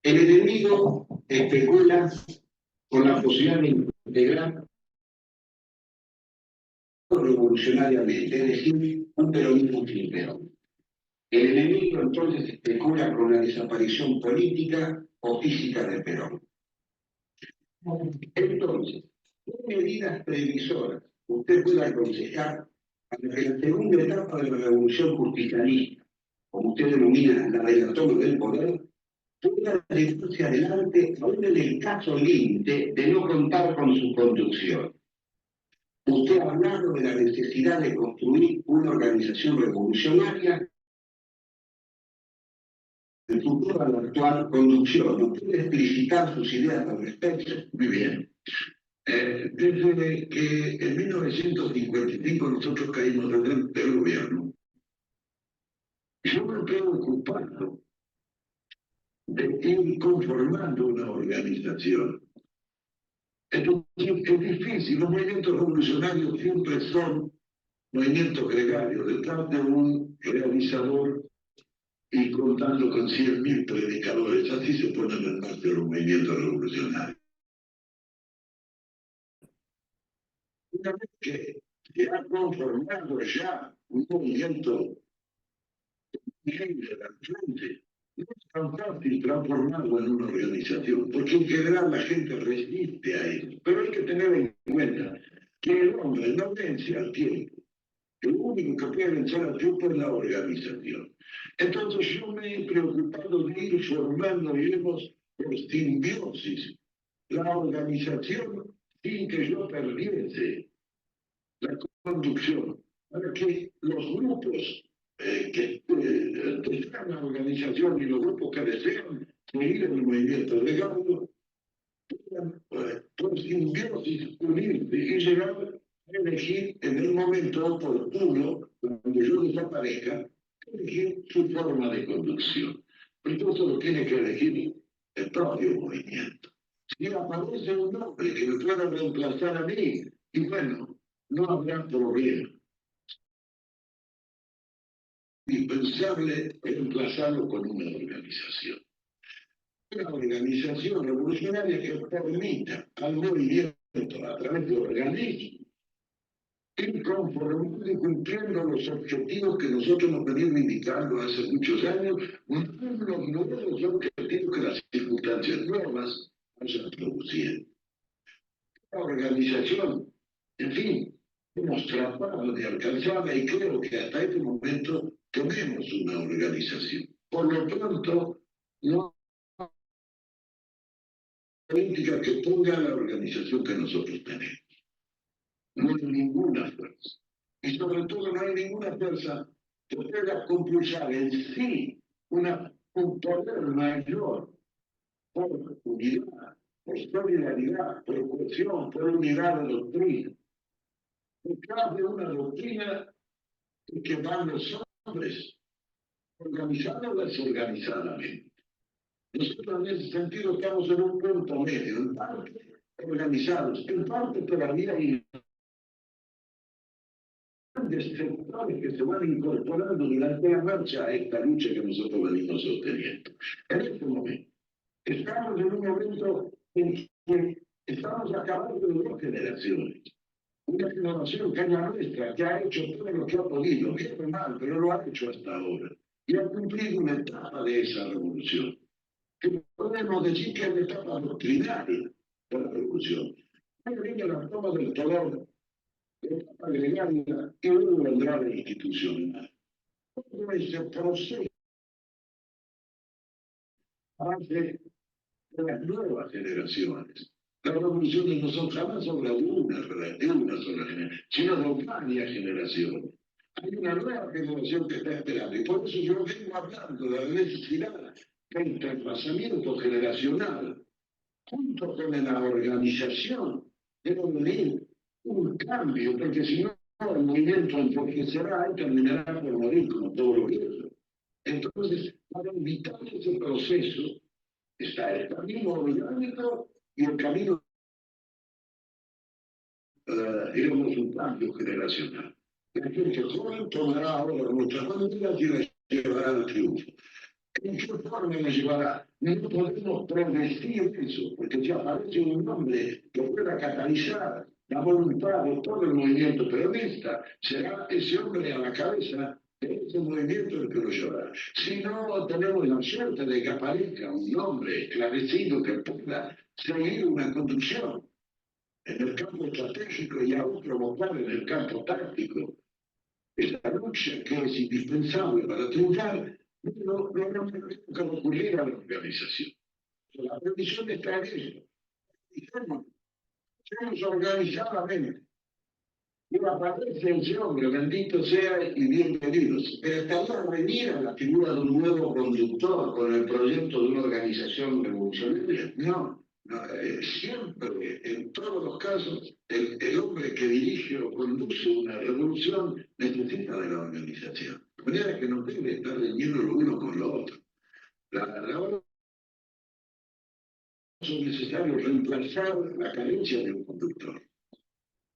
El enemigo especula con la posibilidad de integrar revolucionariamente, es decir, un peronismo sin Perón. El enemigo entonces especula con la desaparición política o física de Perón. Entonces, ¿qué medidas previsoras usted puede aconsejar para que la segunda etapa de la revolución justicialista, como usted denomina la de la toma del poder, pueda llevarse adelante aún en el caso límite de no contar con su conducción? Usted ha hablado de la necesidad de construir una organización revolucionaria en futuro a la actual conducción. ¿No puede explicitar sus ideas al respecto? Muy bien. Desde que en 1955 nosotros caímos del gobierno, yo me he preocupado de ir conformando una organización. Entonces, es difícil, los movimientos revolucionarios siempre son movimientos gregarios, detrás de un realizador y contando con 100.000 predicadores, así se ponen en marcha los movimientos revolucionarios. Una vez que se ha conformado ya un movimiento libre al frente, no es tan fácil transformarlo en una organización, porque en general la gente resiste a eso. Pero hay que tener en cuenta que el hombre no vence al tiempo. Lo único que puede vencer al tiempo es la organización. Entonces yo me he preocupado de ir formando, digamos, por simbiosis, la organización sin que yo perdiese la conducción, para que los grupos que están en la organización y los grupos que desean seguir en el movimiento legado puedan, por simbiosis, unirse y llegar a elegir en el momento oportuno, cuando yo desaparezca, elegir su forma de conducción. Entonces lo tiene que elegir el propio movimiento. Si aparece un hombre que me pueda reemplazar a mí, y bueno, no habrá problema. Indispensable reemplazarlo con una organización. Una organización revolucionaria que permita al movimiento, a través de organismos, ir conformando y cumpliendo los objetivos que nosotros nos venimos indicando hace muchos años, unos nuevos objetivos que las circunstancias nuevas vayan produciendo. La organización, en fin, hemos tratado de alcanzarla y creo que hasta este momento tenemos una organización. Por lo pronto, no hay política que ponga la organización que nosotros tenemos. No hay ninguna fuerza. Y sobre todo no hay ninguna fuerza que pueda compulsar en sí un poder mayor por unidad, por solidaridad, por cohesión, por unidad de doctrina. Detrás de una doctrina que van los hombres, organizados o desorganizadamente. Nosotros en ese sentido estamos en un punto medio, en parte organizados, en parte todavía hay grandes sectores que se van incorporando durante la marcha a esta lucha que nosotros venimos sosteniendo. En este momento, estamos en un momento en que estamos acabando de 2 generaciones. Una generación que es la nuestra, que ha hecho todo lo que ha podido, bien o mal, pero lo ha hecho hasta ahora. y ha cumplido una etapa de esa revolución. Que podemos decir que es la etapa doctrinaria de la revolución. Ahí viene la toma del poder, la etapa gregaria, y luego vendrá la institucional. Todo ese proceso hace de las nuevas generaciones. Las revoluciones no son jamás obra de una sola generación, sino de varias generaciones. Hay una nueva generación que está esperando, y por eso yo vengo hablando de la necesidad del trasvasamiento generacional, junto con la organización, debe venir un cambio, porque si no, el movimiento enriquecerá y terminará por morir como todo lo que. Entonces, para evitar ese proceso, está el camino orgánico y el camino, digamos, un cambio generacional. La gente joven tomará ahora nuestras banderas y las llevará al triunfo. ¿En qué forma nos llevará? No podemos predecir eso, porque ya aparece un hombre que pueda catalizar la voluntad de todo el movimiento peronista. Será ese hombre a la cabeza de ese movimiento el que lo llevará. Si no tenemos la suerte de que aparezca un hombre esclarecido que pueda seguir una conducción en el campo estratégico y aún provocar en el campo táctico esa lucha que es indispensable para triunfar, no que recurrir a la organización. La previsión está en eso. Somos organizadamente. Y aparece ese hombre, bendito sea y bienvenido. Pero hasta venir a la figura de un nuevo conductor con el proyecto de una organización revolucionaria. No, siempre, en todos los casos, el hombre que dirige o conduce una revolución necesita de la organización. De manera que no debe estar reñido lo uno con lo otro. La es necesario reemplazar la carencia de un conductor.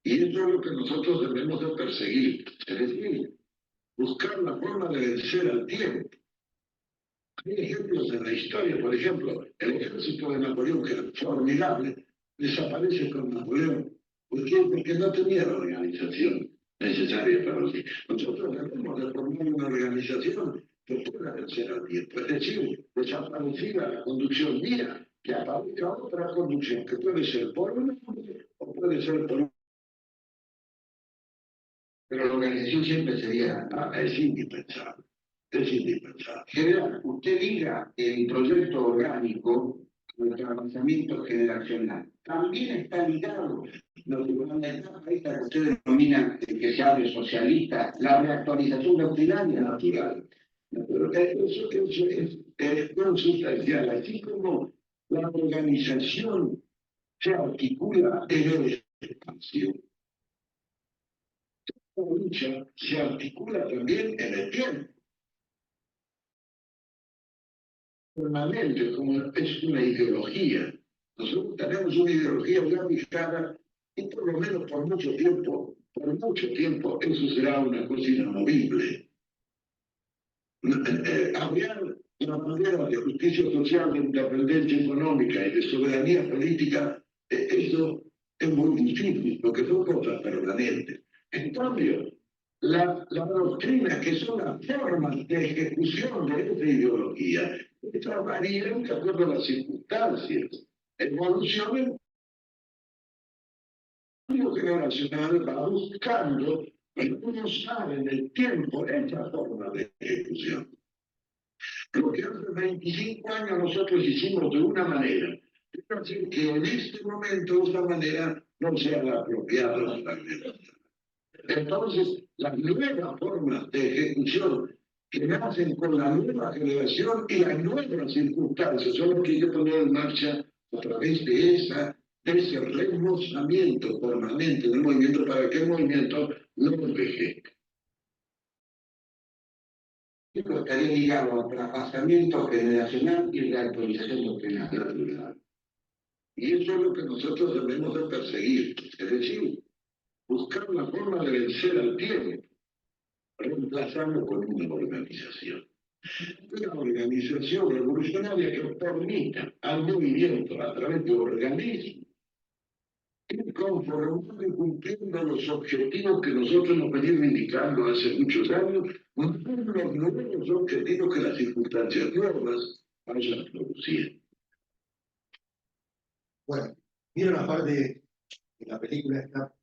Y eso es lo que nosotros debemos de perseguir, es decir, buscar la forma de vencer al tiempo. Hay ejemplos en la historia, por ejemplo, el ejército de Napoleón, que era formidable, desaparece con Napoleón. ¿Por qué? Porque no tenía la organización necesaria para lo que. Nosotros debemos de formar una organización que pueda vencer al tiempo. Es decir, desaparecida la conducción mía, que aparezca otra conducción, que puede ser por un hombre o puede ser por un. Pero la organización siempre sería, es indispensable. Es indispensable. General, usted diga el proyecto orgánico del trasvasamiento generacional. También está ligado lo que en la etapa esta que usted denomina, que se hable socialista, la reactualización doctrinaria natural. Pero eso es consustancial, así como la organización se articula en el espacio. La lucha se articula también en el tiempo. Permanente, como es una ideología. Nosotros tenemos una ideología ya fijada y por lo menos por mucho tiempo, eso será una cosa inamovible. Habría la manera de justicia social, de independencia económica y de soberanía política, eso es muy difícil, porque son cosas permanentes. En cambio, la doctrina, que son las formas de ejecución de esa ideología, estas varían de acuerdo a las circunstancias. Evolucionan, el cambio generacional va buscando impulsar en el tiempo esa forma de ejecución. Lo que hace 25 años nosotros hicimos de una manera, es decir, que en este momento esa manera no sea la apropiada. Entonces, las nuevas formas de ejecución que nacen con la nueva generación y las nuevas circunstancias son las que hay que poner en marcha a través de ese remozamiento permanente del movimiento para que el movimiento no envejezca. Esto estaría ligado al traspasamiento generacional y la actualización doctrinal. Y eso es lo que nosotros debemos de perseguir, es decir, buscar la forma de vencer al tiempo, reemplazarlo con una organización. Una organización revolucionaria que permita al movimiento, a través de organismos, conformado y cumpliendo los objetivos que nosotros nos venimos indicando hace muchos años, cumpliendo los nuevos objetivos que las circunstancias nuevas hayan producido. Bueno, vieron aparte que la película está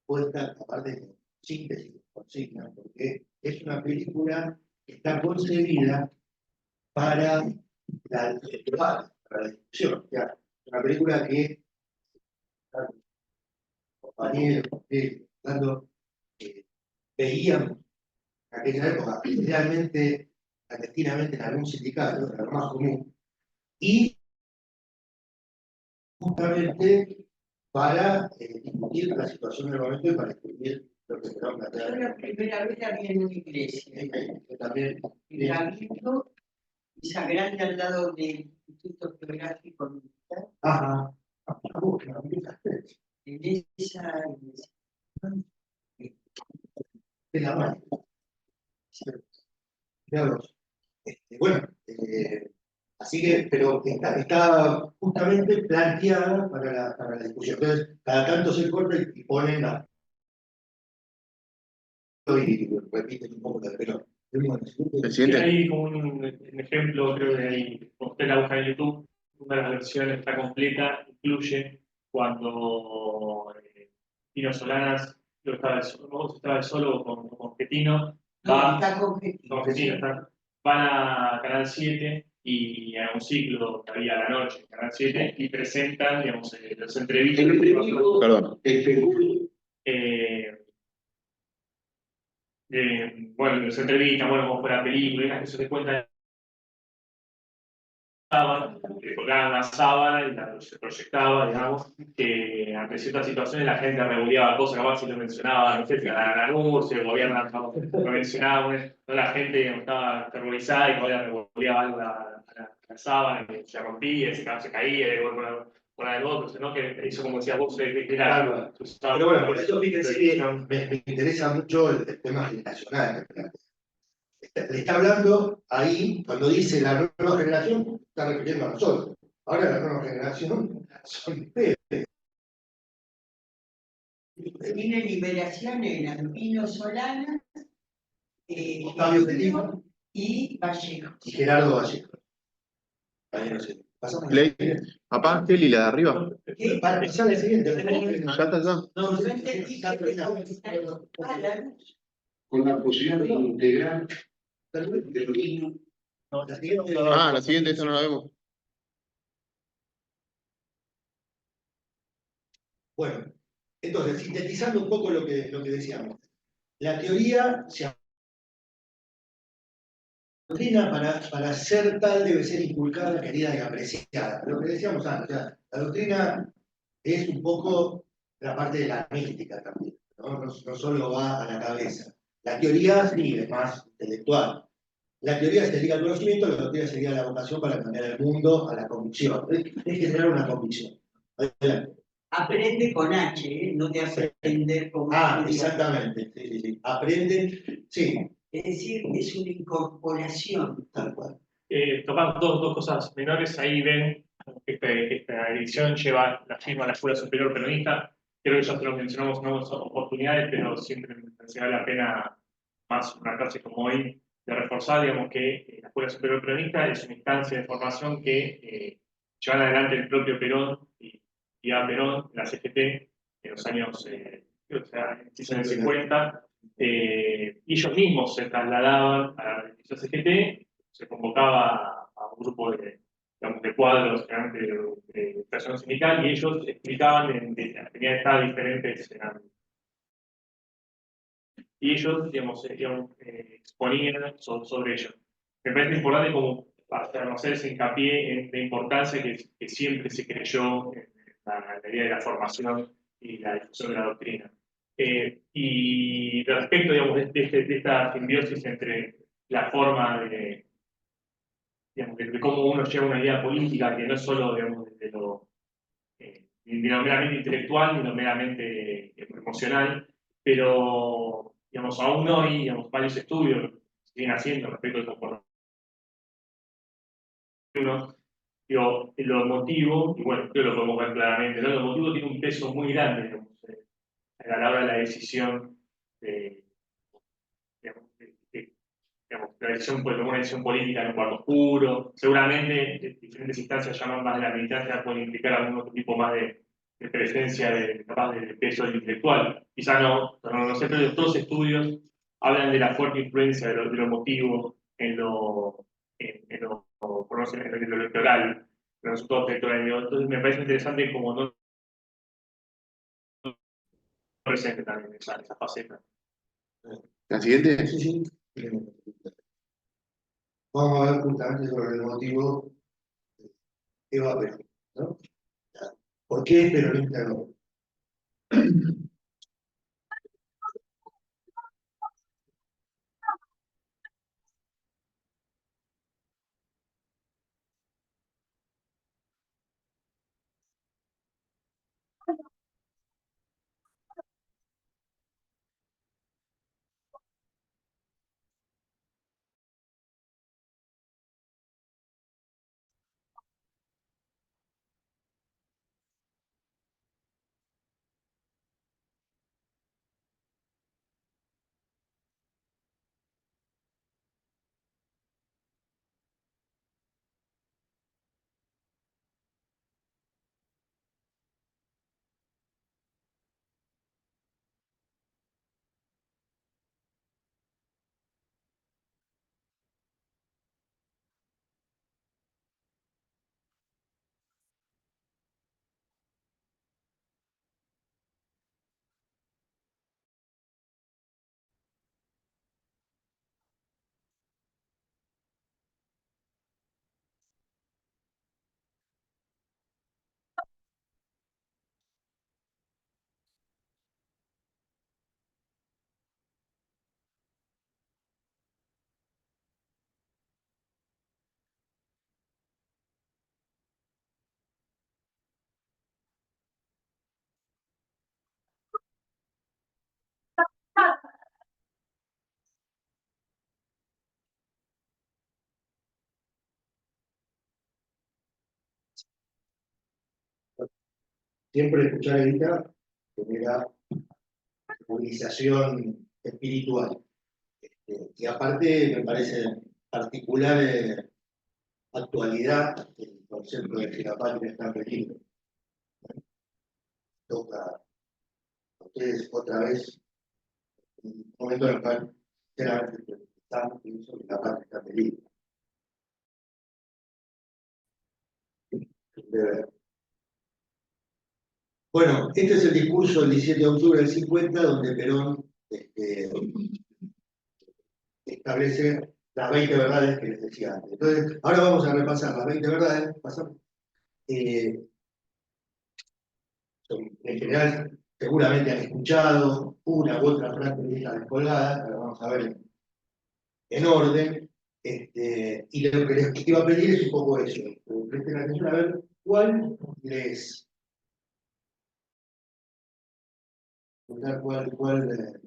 puesta, aparte de síntesis, consigna, porque es una película que está concebida para el debate, para la discusión. Ya, es una película que compañeros, cuando veíamos en aquella época, realmente, clandestinamente en algún sindicato, era lo más común, y justamente para discutir la situación del momento y para discutir lo que se va a Yo plantear. la primera vez la vi en una iglesia, También, en Cabildo, esa grande al lado del Instituto Geográfico Militar, ajá, en esa iglesia. de la mano. Veamos. Bueno, así que, pero está justamente planteada para la discusión. Entonces, cada tanto se corta y ponen la. Y repiten un poco, pero. El Sí, siguiente. hay como un ejemplo, creo que ahí, como usted la busca en YouTube, una de las versiones está completa, incluye cuando Tino Solanas, creo que estaba solo con Getino, No, está con con Getino, van a Canal 7 y a un ciclo que había a la noche en Canal 7 y presentan, digamos, los entrevistas. El enemigo Perdón. especula. Bueno, los entrevistan, bueno, cómo fue la película, eso se cuenta. Colgaban una sábana y se proyectaba, digamos, que ante ciertas situaciones la gente revoleaba cosas, capaz si lo mencionaba, no sé, la Lanús, el gobierno lo mencionaba, ¿no? La gente digamos, estaba aterrorizada y todavía revoleaba algo la sábana, que se rompía, se caía, y bueno, por el otro, ¿no? Que hizo como decía vos, era. Pero bueno, por eso fíjense que me interesa mucho el tema generacional. Le está hablando ahí, cuando dice la nueva generación, está refiriendo a nosotros. Ahora la nueva generación son ustedes. Tiene Liberación en Albino Solana, Octavio Petino y Vallejo. y Gerardo Vallejo. Ahí no sé. Pasamos Play. Papá, Kelly, la de arriba. para pasar al siguiente. Ya está, ya. No, Yo entendí que Con la posibilidad de integrar de los niños. Ah, la siguiente, esa no la vemos. Bueno, entonces, sintetizando un poco lo que decíamos. La teoría se doctrina para ser tal debe ser inculcada, querida y apreciada. Lo que decíamos antes, o sea, la doctrina es un poco la parte de la mística también, ¿no? No solo va a la cabeza. La teoría sí es más intelectual. La teoría sería el conocimiento, la doctrina sería la vocación para cambiar el mundo a la convicción. Es generar una convicción. Adelante. aprende con H, no de aprender con Exactamente. Sí. Aprende, sí. Es decir, es una incorporación. Tal cual. Tocando dos cosas menores, ahí ven que esta edición lleva la firma de la Escuela Superior Peronista. Creo que ya te lo mencionamos en otras oportunidades, pero siempre me parece vale la pena, más una clase como hoy, de reforzar, digamos, que la Escuela Superior Peronista es una instancia de formación que llevan adelante el propio Perón y a Perón, la CGT, en los años, creo que sea, en los 50, y ellos mismos se trasladaban a la CGT, se convocaba a un grupo digamos, de cuadros de personas sindical y ellos explicaban, tenían estados diferentes y ellos, digamos, exponían sobre ello. Me parece importante como hacer ese hincapié en la importancia que siempre se creyó en la idea de la formación y la difusión de la doctrina. Y respecto, digamos, de esta simbiosis entre la forma digamos, de cómo uno lleva una idea política que no es solo, digamos, desde ni lo meramente intelectual ni lo meramente emocional, pero, digamos, aún hoy, digamos, varios estudios se siguen haciendo respecto al comportamiento Digo, lo emotivo, y bueno, creo que lo podemos ver claramente, ¿no? Lo emotivo tiene un peso muy grande, digamos, a la hora de la decisión digamos, digamos, la decisión puede tomar una decisión política en un cuarto oscuro. Seguramente diferentes instancias llaman más de la militancia, pueden implicar algún otro tipo más de presencia, capaz de peso intelectual. Quizá no sé, pero todos los estudios hablan de la fuerte influencia de lo emotivo por lo menos en lo electoral, en los resultados electorales. Entonces me parece interesante como no presente también esa faceta. La siguiente. Sí, sí. Vamos a ver justamente sobre el motivo que va a Perón, ¿no? ¿Por qué es peronista no? Siempre escuchar Evita genera movilización espiritual. Y aparte me parece particular actualidad el concepto de que la patria está en peligro. Toca a ustedes otra vez un momento en el cual sinceramente estamos pienso que la patria está en peligro. De verdad. Bueno, este es el discurso del 17 de octubre del 50, donde Perón establece las 20 verdades que les decía antes. Entonces, ahora vamos a repasar las 20 verdades. En general, seguramente han escuchado una u otra frase de estas descolgadas, pero vamos a ver en orden. Y lo que les iba a pedir es un poco eso. Presten atención a ver cuál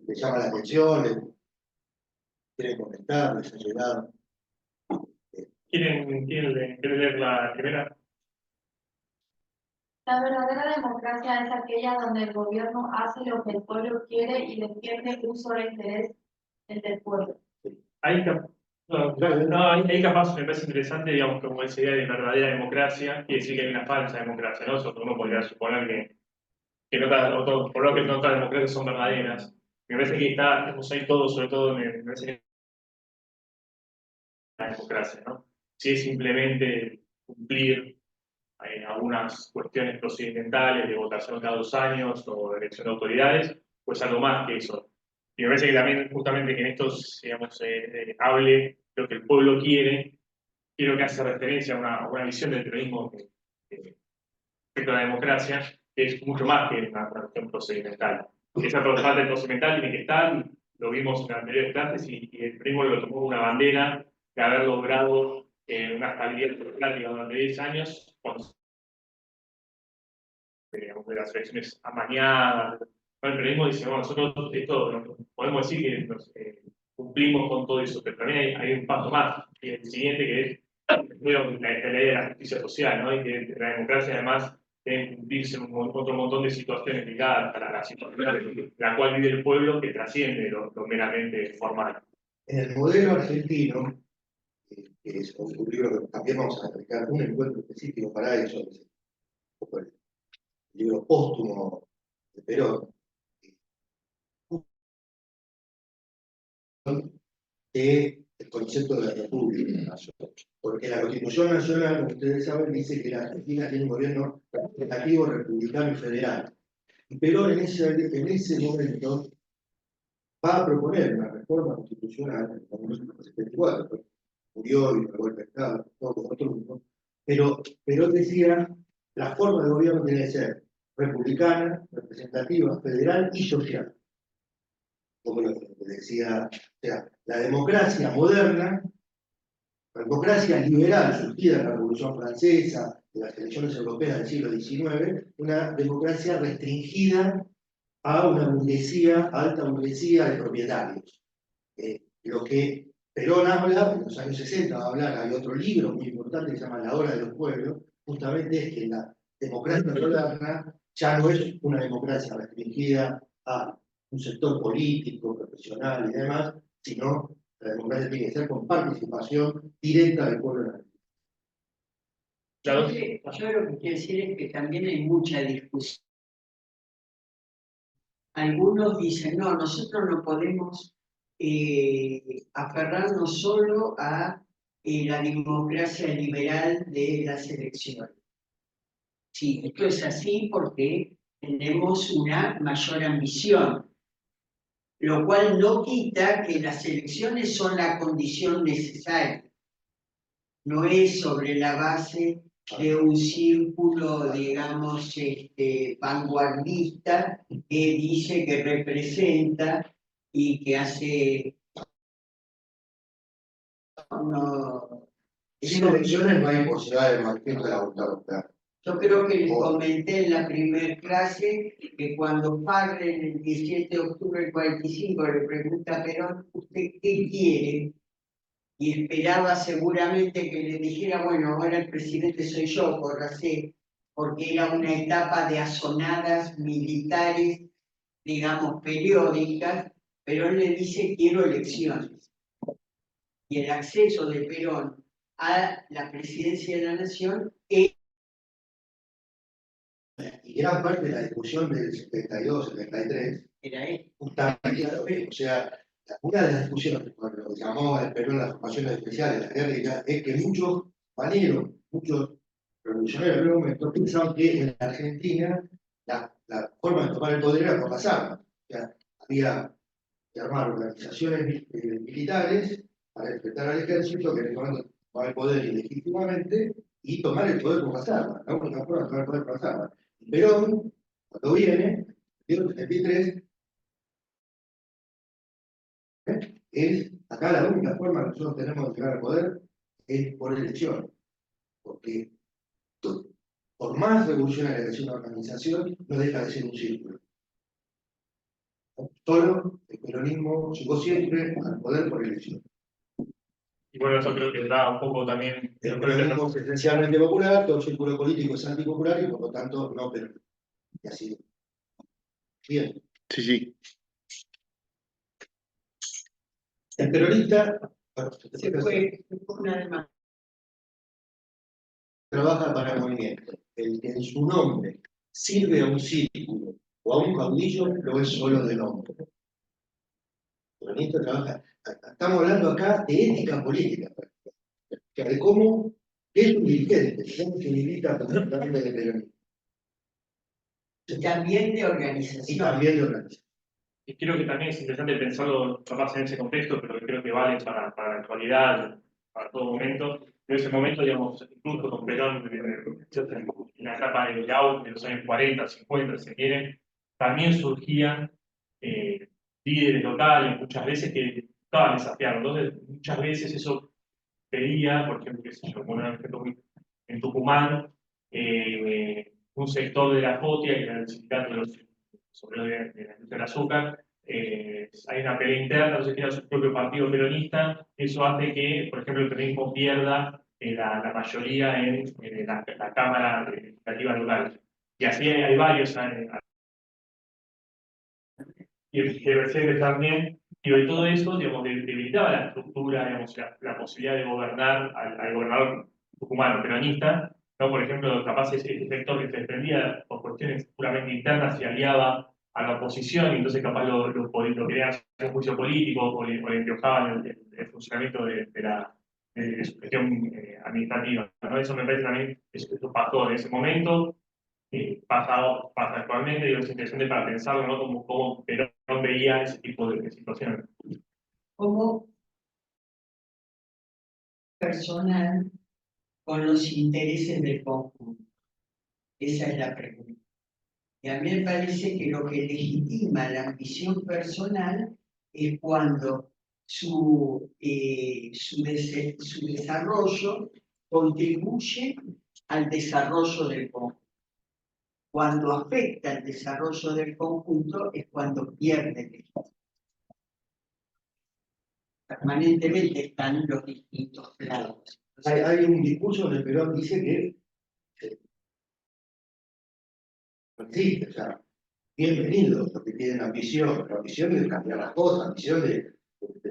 les llama la atención, les quieren comentar, les ha llegado. ¿Quieren leer la primera? La verdadera democracia es aquella donde el gobierno hace lo que el pueblo quiere y defiende un solo interés, el del pueblo. Ahí, ahí capaz me parece interesante, digamos, como esa idea de verdadera democracia, quiere decir que hay una falsa democracia, ¿no? Eso uno podría suponer que por lo que no todas las democracias son verdaderas. Me parece que estamos ahí todos, sobre todo, me parece que la democracia, ¿no? Si es simplemente cumplir algunas cuestiones procedimentales de votación cada 2 años o de elección de autoridades, pues algo más que eso. Y me parece que también, justamente, que en estos, digamos, hable lo que el pueblo quiere, quiero que hace referencia a una visión del peronismo respecto a la democracia, que es mucho más que una cuestión procedimental. Esa parte procedimental tiene que estar, lo vimos en las anteriores clases, y el peronismo lo tomó como una bandera de haber logrado una estabilidad democrática durante 10 años, cuando de las elecciones amañadas. Bueno, el periodismo dice, bueno, nosotros esto podemos decir que cumplimos con todo eso, pero también hay un paso más, y el siguiente, que es la ley de la justicia social, ¿no? Y que la democracia además debe cumplirse en otro montón de situaciones ligadas a la situación en la cual vive el pueblo que trasciende lo meramente formal. En el modelo argentino, que es un libro que también vamos a dedicar un encuentro específico para eso, es un poco el libro póstumo de Perón, del concepto de la República, porque la Constitución Nacional, como ustedes saben, dice que la Argentina tiene un gobierno representativo, republicano y federal. Y Perón en ese momento va a proponer una reforma constitucional en el 1974, pues, murió y pagó el mercado, todo otro mundo, pero Perón decía, la forma de gobierno tiene que ser republicana, representativa, federal y social. Como lo que decía, o sea, la democracia moderna, la democracia liberal surgida de la Revolución Francesa, de las elecciones europeas del siglo XIX, una democracia restringida a una burguesía, alta burguesía de propietarios. Lo que Perón habla, en los años 60 va a hablar, hay otro libro muy importante que se llama La Hora de los Pueblos, justamente es que la democracia moderna ya no es una democracia restringida a un sector político, profesional y demás, sino la democracia tiene que ser con participación directa del pueblo. Yo lo que quiero decir es que también hay mucha discusión. Algunos dicen, no, nosotros no podemos aferrarnos solo a la democracia liberal de las elecciones. Sí, esto es así porque tenemos una mayor ambición, lo cual no quita que las elecciones son la condición necesaria. No es sobre la base de un círculo, digamos, vanguardista que dice que representa y que hace... No, Sin elecciones no hay posibilidad de mantener la voluntad. yo creo que les comenté en la primera clase que cuando Farrell el 17 de octubre del 45 le pregunta a Perón, ¿usted qué quiere? Y esperaba seguramente que le dijera, bueno, ahora el presidente soy yo, córrase, porque era una etapa de azonadas militares, digamos, periódicas. Perón le dice, quiero elecciones. Y el acceso de Perón a la presidencia de la Nación es... Y gran parte de la discusión del 72, 73, era él. justamente, o sea, una de las discusiones cuando lo llamó el Perón las formaciones especiales, la guerrilla, es que muchos paneros, muchos revolucionarios en el momento pensaban que en la Argentina la forma de tomar el poder era por las armas. O sea, había que armar organizaciones militares para enfrentar al ejército que en el momento tomaba el poder ilegítimamente y tomar el poder por las armas. La única forma de tomar el poder por las armas. Y Perón, cuando viene, en el 73, es, acá la única forma que nosotros tenemos de llegar al poder es por elección. Porque por más revolucionaria que sea una organización, no deja de ser un círculo. Solo el peronismo llegó siempre al poder por elección. Y bueno, eso creo que da un poco también... El peronismo es esencialmente popular, todo círculo político es antipopular y por lo tanto no peronista. Y así. Bien. Sí, sí. El peronista, bueno, Se fue una vez más. Trabaja para el movimiento. El que en su nombre sirve a un círculo o a un caudillo lo es solo de nombre. El peronista trabaja. Estamos hablando acá de ética política, de cómo es un dirigente, cómo se milita también de peronismo. Y también de organización. Y también de organización. Y creo que también es interesante pensarlo capaz en ese contexto, pero que creo que vale para la actualidad, para todo momento. En ese momento, digamos, incluso con Perón, en la etapa del auge de los años 40, 50, si quieren, también surgían líderes locales, muchas veces que estaban desafiados. Entonces, muchas veces eso pedía, por ejemplo, qué sé yo, bueno, en Tucumán, un sector de la FOTIA, que era el sindicato de los obreros de la industria del azúcar, hay una pelea interna, no se tiene su propio partido peronista, eso hace que, por ejemplo, el peronismo pierda la mayoría en la Cámara Legislativa local. Y así hay varios, y el también, y de todo eso, digamos, debilitaba la estructura, digamos, la posibilidad de gobernar al gobernador tucumano peronista, ¿no? Por ejemplo, capaz ese sector que se defendía por cuestiones puramente internas se aliaba a la oposición, y entonces capaz lo querían hacer un juicio político, o le empiojaban el funcionamiento de su gestión administrativa, ¿no? Eso me parece también, eso pasó en ese momento. Pasa actualmente, digo, es interesante para pensarlo, ¿no? Cómo Perón veía ese tipo de situaciones. Como personal con los intereses del conjunto. Esa es la pregunta. Y a mí me parece que lo que legitima la ambición personal es cuando su desarrollo contribuye al desarrollo del conjunto. Cuando afecta el desarrollo del conjunto es cuando pierde el equilibrio. Permanentemente están los distintos planos. Hay un discurso donde Perón dice que sí, o sea, bienvenidos los que tienen ambición, la ambición de cambiar las cosas, ambición de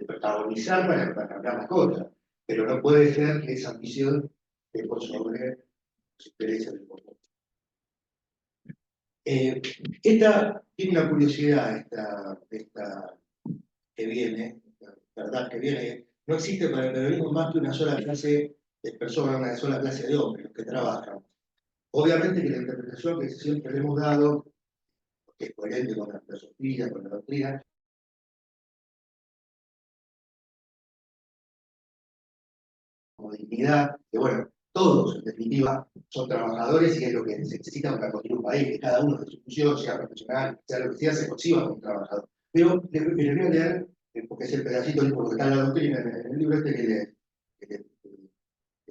protagonizar para cambiar las cosas, pero no puede ser que esa ambición esté por sobre los intereses del pueblo. Esta tiene una curiosidad, esta que viene, la verdad que viene, no existe para el peronismo más que una sola clase de personas, una sola clase de hombres, los que trabajan. Obviamente que la interpretación que siempre le hemos dado, que es coherente con la filosofía, con la doctrina, como dignidad, que bueno, todos en definitiva son trabajadores y es lo que se necesita para construir un país, que cada uno de su función, sea profesional, sea lo que sea, se conciba como un trabajador. Pero les voy a leer, porque es el pedacito que está en la doctrina, en el libro este que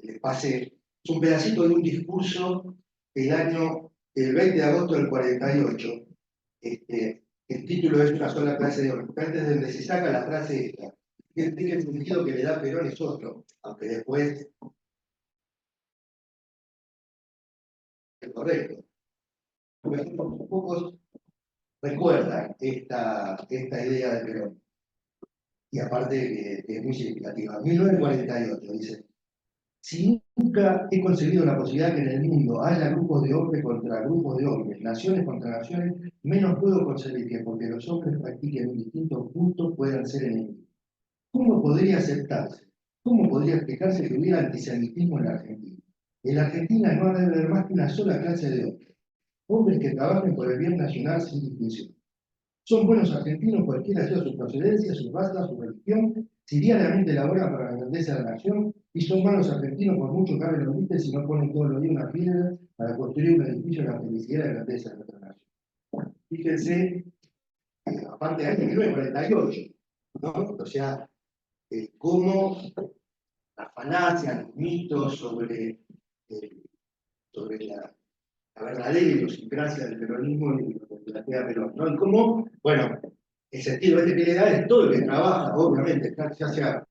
les pase, es un pedacito de un discurso del 20 de agosto del 48. El título es Una sola clase de hombres. Antes de donde se saca la frase esta, que tiene el sentido que le da Perón es otro, aunque después es correcto. Pocos recuerdan esta idea de Perón. Y aparte que es muy significativa. 1948 dice: si nunca he conseguido la posibilidad que en el mundo haya grupos de hombres contra grupos de hombres, naciones contra naciones, menos puedo conseguir que porque los hombres practiquen en distintos puntos puedan ser enemigos. ¿Cómo podría aceptarse? ¿Cómo podría explicarse que hubiera antisemitismo en la Argentina? En la Argentina no debe haber más que una sola clase de hombres, hombres que trabajen por el bien nacional sin distinción. Son buenos argentinos cualquiera sea su procedencia, su raza, su religión, si diariamente laboran para la grandeza de la nación, y son malos argentinos por mucho que hablen los límites si no ponen todos los días una piedra para construir un edificio en la felicidad y la grandeza de nuestra nación. Fíjense, aparte de 1948, ¿no? O sea, cómo la falacia, los mitos sobre la verdadera idiosincrasia del peronismo y lo que plantea Perón, ¿no? Y cómo, bueno, el sentido este que le da es todo el que trabaja, obviamente, ya sea.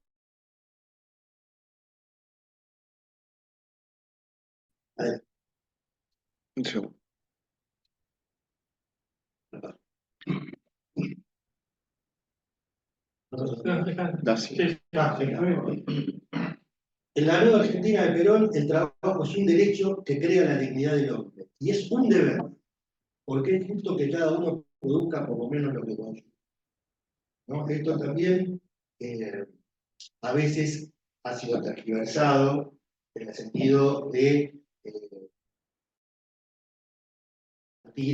A ver. Un segundo. En la nueva Argentina de Perón, el trabajo es un derecho que crea la dignidad del hombre. Y es un deber, porque es justo que cada uno produzca por lo menos lo que consume, ¿no? Esto también a veces ha sido tergiversado en el sentido de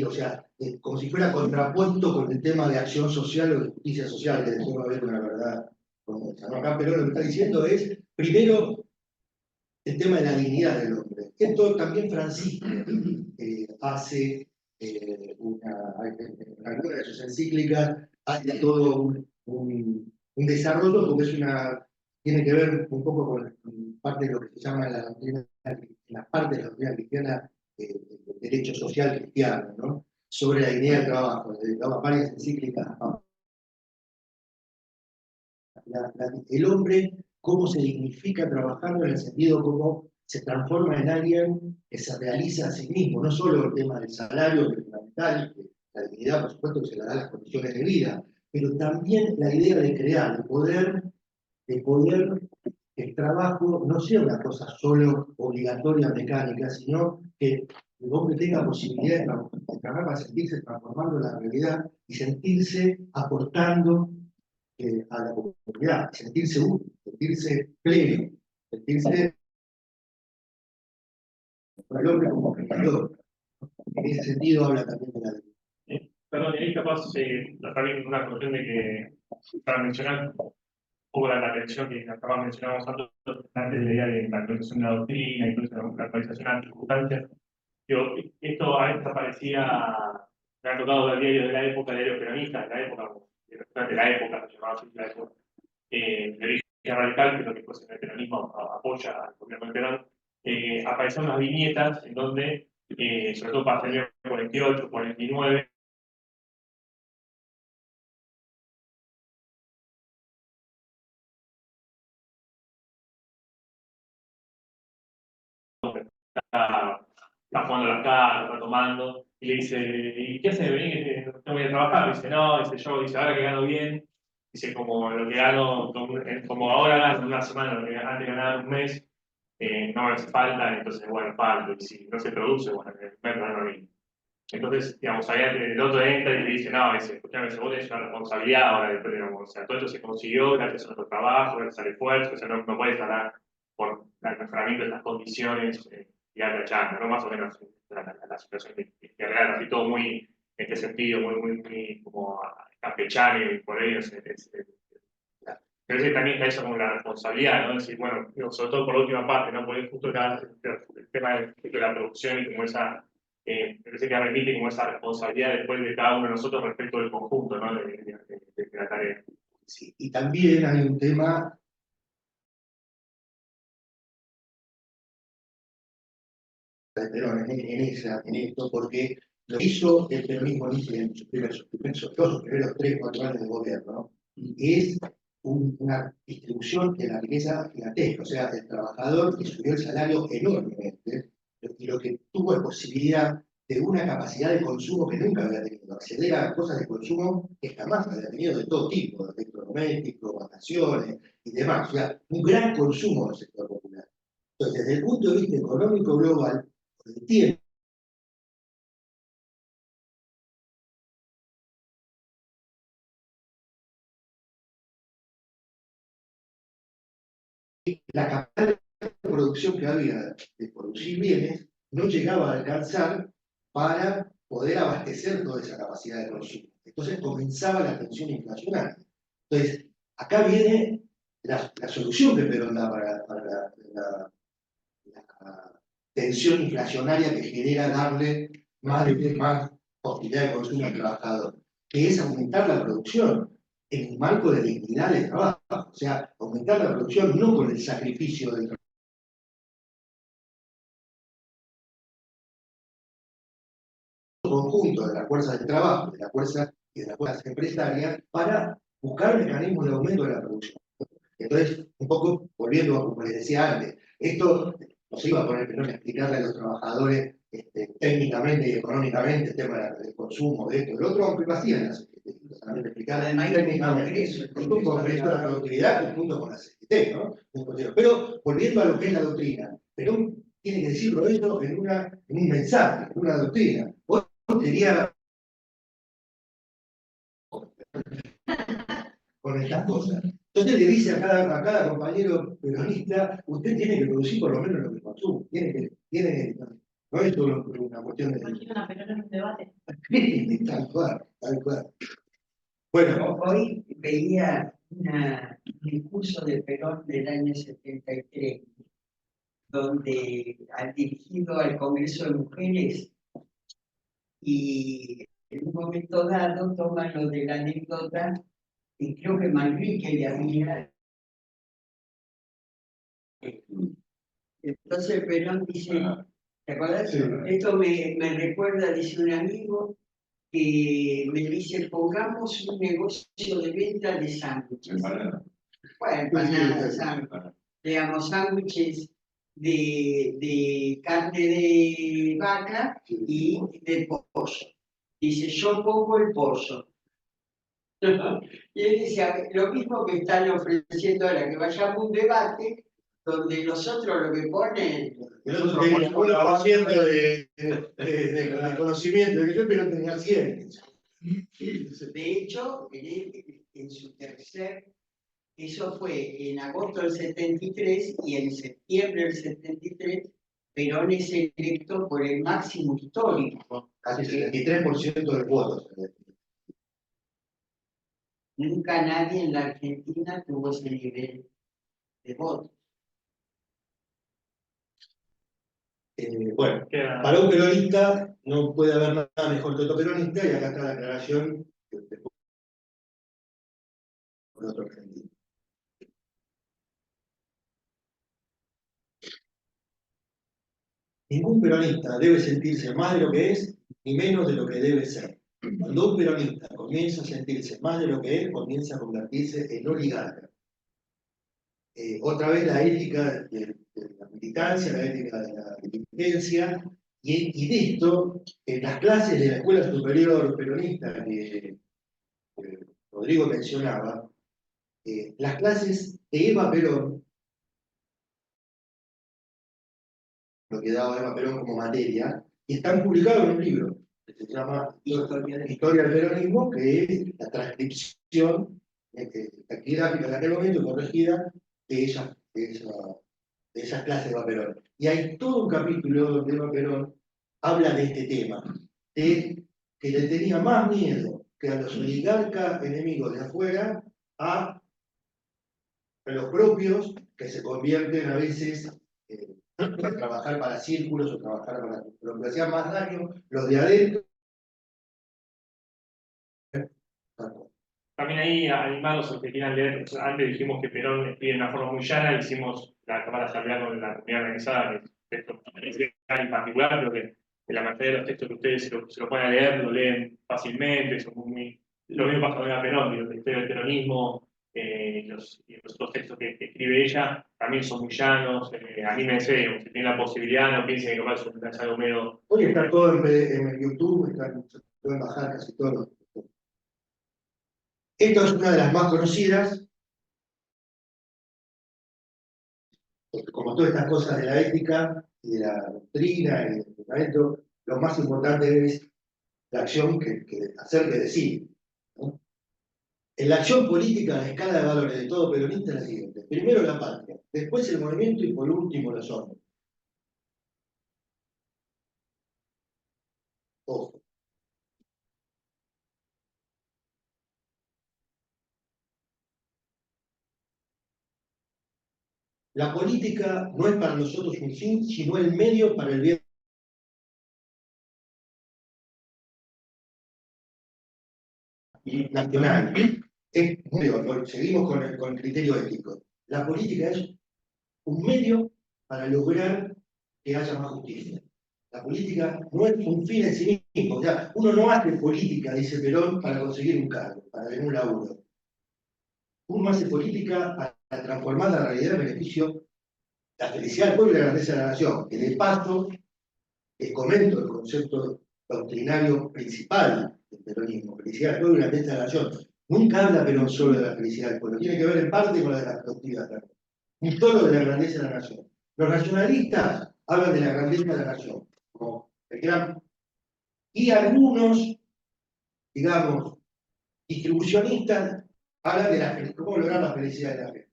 o sea, como si fuera contrapuesto con el tema de acción social o de justicia social, que después va a haber una verdad como esa, ¿no? Acá Perón lo que está diciendo es, primero, el tema de la dignidad del hombre. Esto también Francisco hace en alguna de sus encíclicas, hace todo un desarrollo, porque tiene que ver un poco con parte de lo que se llama la doctrina, la parte de la doctrina cristiana, el derecho social cristiano, ¿no? Sobre la dignidad del trabajo. Le dedicaba varias encíclicas. El hombre cómo se dignifica trabajando en el sentido cómo se transforma en alguien que se realiza a sí mismo, no solo el tema del salario, que es fundamental, que la dignidad, por supuesto, que se le da las condiciones de vida, pero también la idea de crear, de poder que el trabajo no sea una cosa solo obligatoria, mecánica, sino que el hombre tenga posibilidad de trabajar para sentirse transformando la realidad y sentirse aportando a la comunidad, sentirse útil, sentirse pleno, sentirse el hombre como creador. En ese sentido habla también de la ley. Perdón, y ahí capaz también una cuestión de que, para mencionar un poco la atención que acabamos mencionamos antes de la idea de la actualización de la doctrina, incluso la actualización de las circunstancias. Esto a veces aparecía, me ha tocado ver diarios de la época, diarios peronistas, de la época, se llamaba así la época, de origen radical, que lo que fue en el peronismo apoya al gobierno del Perón, aparecían unas viñetas en donde, sobre todo para el año 48, 49, está jugando las cartas, está tomando, y le dice, ¿y qué hace? Vení, no voy a trabajar. Dice, no, dice, ahora que gano bien, dice, como lo que gano, como ahora gano una semana, lo que antes ganaba un mes, no me hace falta, entonces, bueno, falta, y si no se produce, bueno, me gano lo mismo. Entonces, digamos, ahí el otro entra y le dice, no, escúchame, vos tenés una responsabilidad ahora, después, digamos, o sea, todo esto se consiguió gracias a nuestro trabajo, gracias al esfuerzo, o sea, no puedes hablar por el mejoramiento de las condiciones y a la changa, ¿no? Más o menos la situación que real, así todo muy, en este sentido, muy como campechano y por ello pero sí, también está eso como la responsabilidad, ¿no? Es decir, bueno, sobre todo por la última parte, ¿no? Porque justo el tema de la producción y como esa, me parece que remite como esa responsabilidad después de cada uno de nosotros respecto del conjunto, ¿no? De la tarea. Sí, y también hay un tema de Perón en esto, porque lo hizo el peronismo en sus primeros 3 o 4 años de gobierno, y es una distribución de la riqueza gigantesca, o sea, el trabajador que subió el salario enormemente, y lo que tuvo es posibilidad de una capacidad de consumo que nunca había tenido, acceder a cosas de consumo que jamás había tenido de todo tipo, electrodomésticos, vacaciones y demás, o sea, un gran consumo del sector popular. Entonces, desde el punto de vista económico global, tiene la capacidad de producción que había de producir bienes no llegaba a alcanzar para poder abastecer toda esa capacidad de consumo. Entonces comenzaba la tensión inflacionaria. Entonces, acá viene la solución que Perón da para la tensión inflacionaria que genera darle más posibilidad de consumo al trabajador, que es aumentar la producción en un marco de dignidad del trabajo, o sea, aumentar la producción no con el sacrificio del conjunto de las fuerzas de trabajo, de las fuerzas y de las fuerzas empresarias, para buscar mecanismos de aumento de la producción. Entonces, un poco volviendo a como les decía antes, esto nos iba a poner Perón a explicarle a los trabajadores técnicamente y económicamente el tema del consumo, de esto, del otro, aunque lo hacían las también explicar técnicamente. Un congreso de la productividad junto con la CGT, ¿no? Pero volviendo a lo que es la doctrina, Perón tiene que decirlo esto en un mensaje, en una doctrina. Hoy sería con estas cosas. Entonces le dice a cada compañero peronista, usted tiene que producir por lo menos lo que consume. No es solo una cuestión de... Imagina, pero no es un debate. Tal cual, tal cual. Bueno, Hoy veía un discurso de Perón del año 73, donde ha dirigido al Congreso de Mujeres y en un momento dado toma lo de la anécdota y creo que Manrique le había. Entonces Perón dice, ¿te acuerdas? Sí. Esto me recuerda, dice un amigo, que me dice, pongamos un negocio de venta de sándwiches. Bueno, empanadas, digamos, sándwiches de carne de vaca y de pollo. Dice, yo pongo el pollo. Y él decía, lo mismo que están ofreciendo ahora, que vayamos a un debate donde nosotros lo que ponen... Nosotros teníamos 1% de conocimiento, que yo pero tenía 100. De hecho, en su tercer, eso fue en agosto del 73 y en septiembre del 73, Perón es electo por el máximo histórico. Casi 73% de votos. Nunca nadie en la Argentina tuvo ese nivel de votos. Bueno, para un peronista no puede haber nada mejor que otro peronista, y acá está la aclaración por otro argentino. Ningún peronista debe sentirse más de lo que es, ni menos de lo que debe ser. Cuando un peronista comienza a sentirse más de lo que es, comienza a convertirse en oligarca. Otra vez la ética de la militancia, la ética de la diligencia, y de esto, en las clases de la Escuela Superior Peronista que Rodrigo mencionaba, las clases de Eva Perón, lo que daba Eva Perón como materia, y están publicados en un libro que se llama Historia del Peronismo, que es la transcripción taquigráfica en aquel momento corregida de esas clases de Eva Perón. Y hay todo un capítulo donde Eva Perón habla de este tema, de que le tenía más miedo que a los oligarcas enemigos de afuera a los propios, que se convierten a veces a trabajar para círculos o trabajar para lo que hacía más daño, los de adentro. También ahí animados los que quieran leer, antes dijimos que Perón escribe de una forma muy llana, hicimos la cámara asamblea con la comunidad organizada, que es texto en particular, pero que la mayoría de los textos que ustedes se lo pueden leer, lo leen fácilmente, son muy... Lo mismo pasa con Eva Perón, y la historia del peronismo, los otros textos que escribe ella, también son muy llanos, anímense, digamos, si tienen la posibilidad, no piensen que capaz es algo medio... Hoy está todo en YouTube, se pueden bajar casi todos. Esta es una de las más conocidas, porque como todas estas cosas de la ética y de la doctrina y del fundamento, lo más importante es la acción que hacer que decir, ¿no? En la acción política, la escala de valores de todo peronista es la siguiente: primero la patria, después el movimiento y por último los hombres. Ojo. La política no es para nosotros un fin, sino el medio para el bien nacional. Seguimos con el criterio ético. La política es un medio para lograr que haya más justicia. La política no es un fin en sí mismo. O sea, uno no hace política, dice Perón, para conseguir un cargo, para tener un laburo. Uno hace política para transformar la realidad en beneficio, la felicidad del pueblo y la grandeza de la nación. Que de paso, les comento el concepto doctrinario principal del peronismo: felicidad del pueblo y grandeza de la nación. Nunca habla Perón solo de la felicidad del pueblo, tiene que ver en parte con la de la productividad también. Ni solo de la grandeza de la nación. Los nacionalistas hablan de la grandeza de la nación, como el gran, y algunos, digamos, distribucionistas hablan de cómo lograr la felicidad de la gente.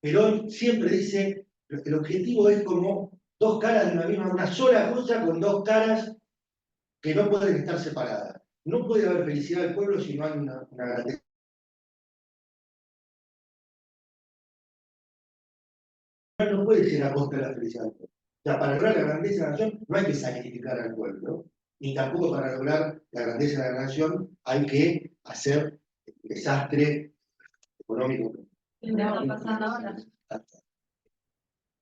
Perón siempre dice que el objetivo es como dos caras de una sola cosa con dos caras que no pueden estar separadas. No puede haber felicidad del pueblo si no hay una grandeza. No puede ser a costa de la felicidad del pueblo. O sea, para lograr la grandeza de la nación no hay que sacrificar al pueblo, ni tampoco para lograr la grandeza de la nación hay que hacer el desastre económico.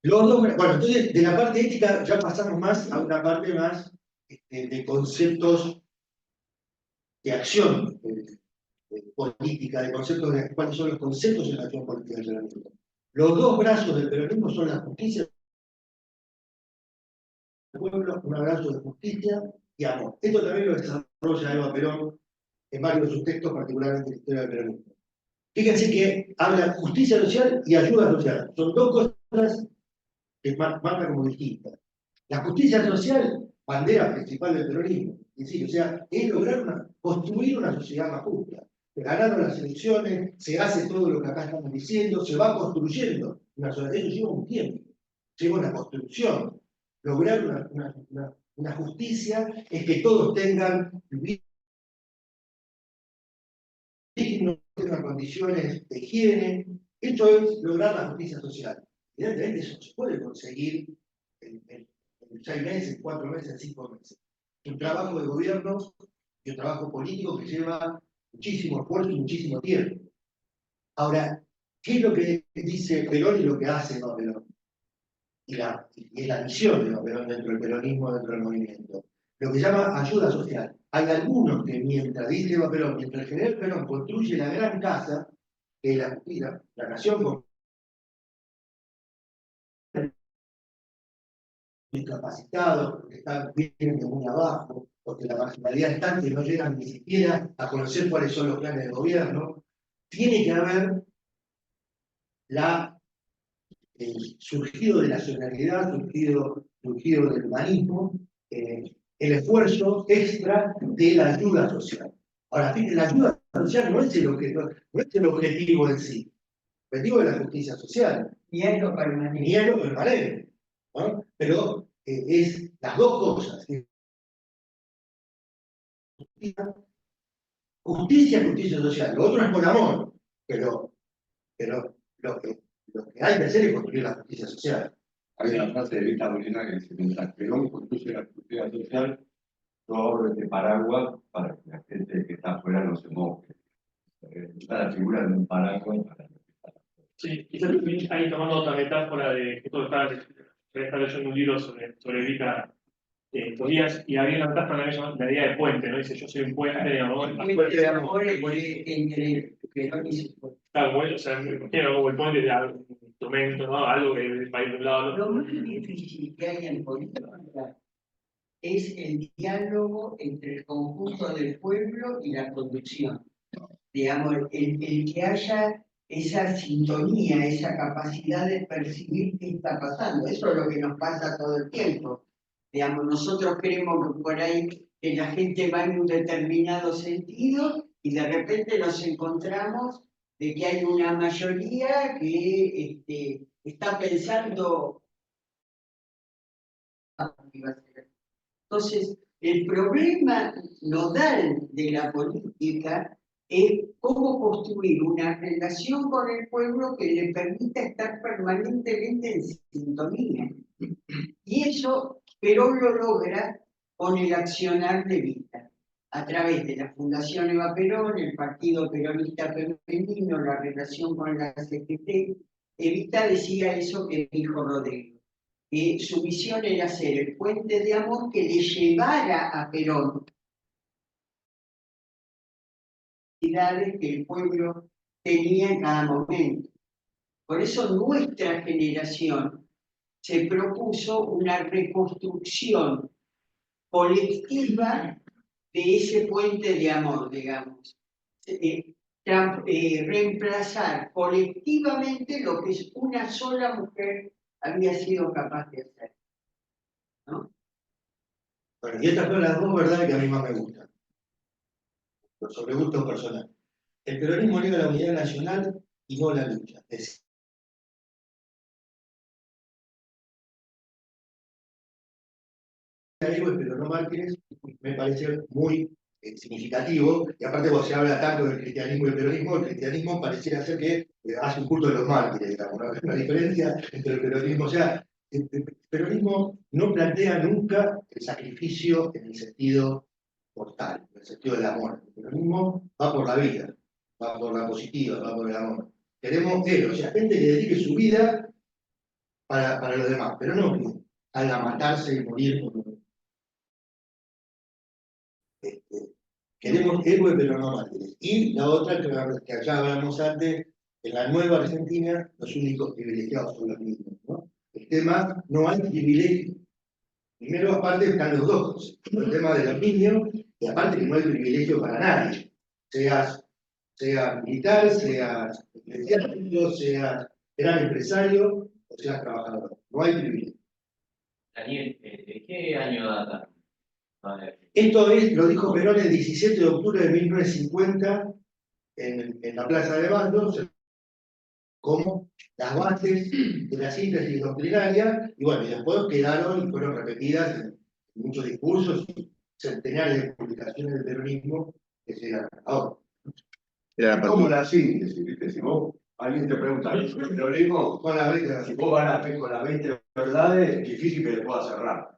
Los dos, bueno, entonces de la parte ética ya pasamos más a una parte más de conceptos de acción política, de conceptos de cuáles son los conceptos en la acción política del peronismo. Los dos brazos del peronismo son la justicia del pueblo, un abrazo de justicia y amor. Esto también lo desarrolla Eva Perón en varios de sus textos, particularmente en la historia del peronismo. Fíjense que habla justicia social y ayuda social. Son dos cosas que marcan como distintas. La justicia social, bandera principal del peronismo, es decir, o sea, es lograr construir una sociedad más justa. Ganaron las elecciones, se hace todo lo que acá estamos diciendo, se va construyendo una sociedad. Eso lleva un tiempo, lleva una construcción. Lograr una justicia es que todos tengan dignos, tengan condiciones de higiene. Esto es lograr la justicia social. Evidentemente eso se puede conseguir en 6 meses, en 4 meses, en 5 meses. Es un trabajo de gobierno y un trabajo político que lleva muchísimo esfuerzo y muchísimo tiempo. Ahora, ¿qué es lo que dice Perón y lo que hace Eva Perón? Y es la misión de Eva Perón dentro del peronismo, dentro del movimiento. Lo que llama ayuda social. Hay algunos que mientras, dice Eva Perón, mientras el general Perón construye la gran casa, que es la nación con discapacitados, porque vienen de muy abajo, porque la marginalidad es tanta que no llegan ni siquiera a conocer cuáles son los planes de gobierno, tiene que haber el surgido de la nacionalidad, surgido del humanismo, el esfuerzo extra de la ayuda social. Ahora, fíjense, la ayuda social no es el objetivo en sí, el objetivo de la justicia social. Ni es lo permanente. Ni es lo permanente, ¿no? Pero es las dos cosas. Justicia, justicia social. Lo otro es por amor, pero lo que hay que hacer es construir la justicia social. Hay una frase de Vita Molina que dice: mientras Perón construye la justicia social, yo abro este paraguas para que la gente que está afuera no se moje. Está la figura de un paraguas para los que están afuera. Sí, quizás ahí tomando otra metáfora de que todo está leyendo un libro sobre Vita estos días, y había una metáfora que llama la idea de puente, ¿no? Dice: yo soy un puente de amor, El puente de amor entre Perón y su pueblo. Está bueno, o sea, me imagino como el puente de algún instrumento, ¿no? Algo que va a ir de un lado al Lo otro. más difícil que hay en política es el diálogo entre el conjunto del pueblo y la conducción. Digamos, el que haya esa sintonía, esa capacidad de percibir qué está pasando. Eso es lo que nos pasa todo el tiempo. Digamos, nosotros creemos que por ahí que la gente va en un determinado sentido y de repente nos encontramos de que hay una mayoría que está pensando. Entonces, el problema nodal de la política es cómo construir una relación con el pueblo que le permita estar permanentemente en sintonía. Y eso Perón lo logra con el accionar de Vita, a través de la Fundación Eva Perón, el Partido Peronista Femenino, la relación con la CGT. Vita decía eso que dijo Rodrigo, que su misión era ser el puente de amor que le llevara a Perón las que el pueblo tenía en cada momento. Por eso nuestra generación se propuso una reconstrucción colectiva de ese puente de amor, digamos. Reemplazar colectivamente lo que es una sola mujer había sido capaz de hacer, ¿no? Bueno, y estas son las dos verdades que a mí más me gustan, sobre gustos personales. El peronismo niega la unidad nacional y no la lucha. Es héroes pero no mártires, me parece muy significativo, y aparte cuando se habla tanto del cristianismo y el cristianismo pareciera ser que hace un culto de los mártires, digamos, ¿no? Una diferencia entre el peronismo, o sea, el peronismo no plantea nunca el sacrificio en el sentido mortal, en el sentido del amor. El peronismo va por la vida, va por la positiva, va por el amor. Queremos héroes, o sea, gente que dedique su vida para los demás, pero no que haga matarse y morir por Queremos héroes pero no mártires. Y la otra, que allá hablamos antes, en la nueva Argentina, los únicos privilegiados son los mismos, ¿no? El tema, no hay privilegio. Primero, aparte, están los dos. El tema de los niños, y aparte que no hay privilegio para nadie. Sea militar, seas eclesiástico, seas gran empresario, o seas trabajador. No hay privilegio. Daniel, ¿de qué año data? Esto es, lo dijo Perón el 17 de octubre de 1950 en la Plaza de Baños, como las bases de la síntesis doctrinaria, y bueno, y después quedaron y fueron repetidas en muchos discursos y centenares de publicaciones del peronismo que se dan ahora. Era la Como apertura. la síntesis, ¿viste? Si vos, alguien te pregunta, ¿el peronismo? Con las 20 Si vos vas con las 20 verdades, es difícil que le puedas cerrar.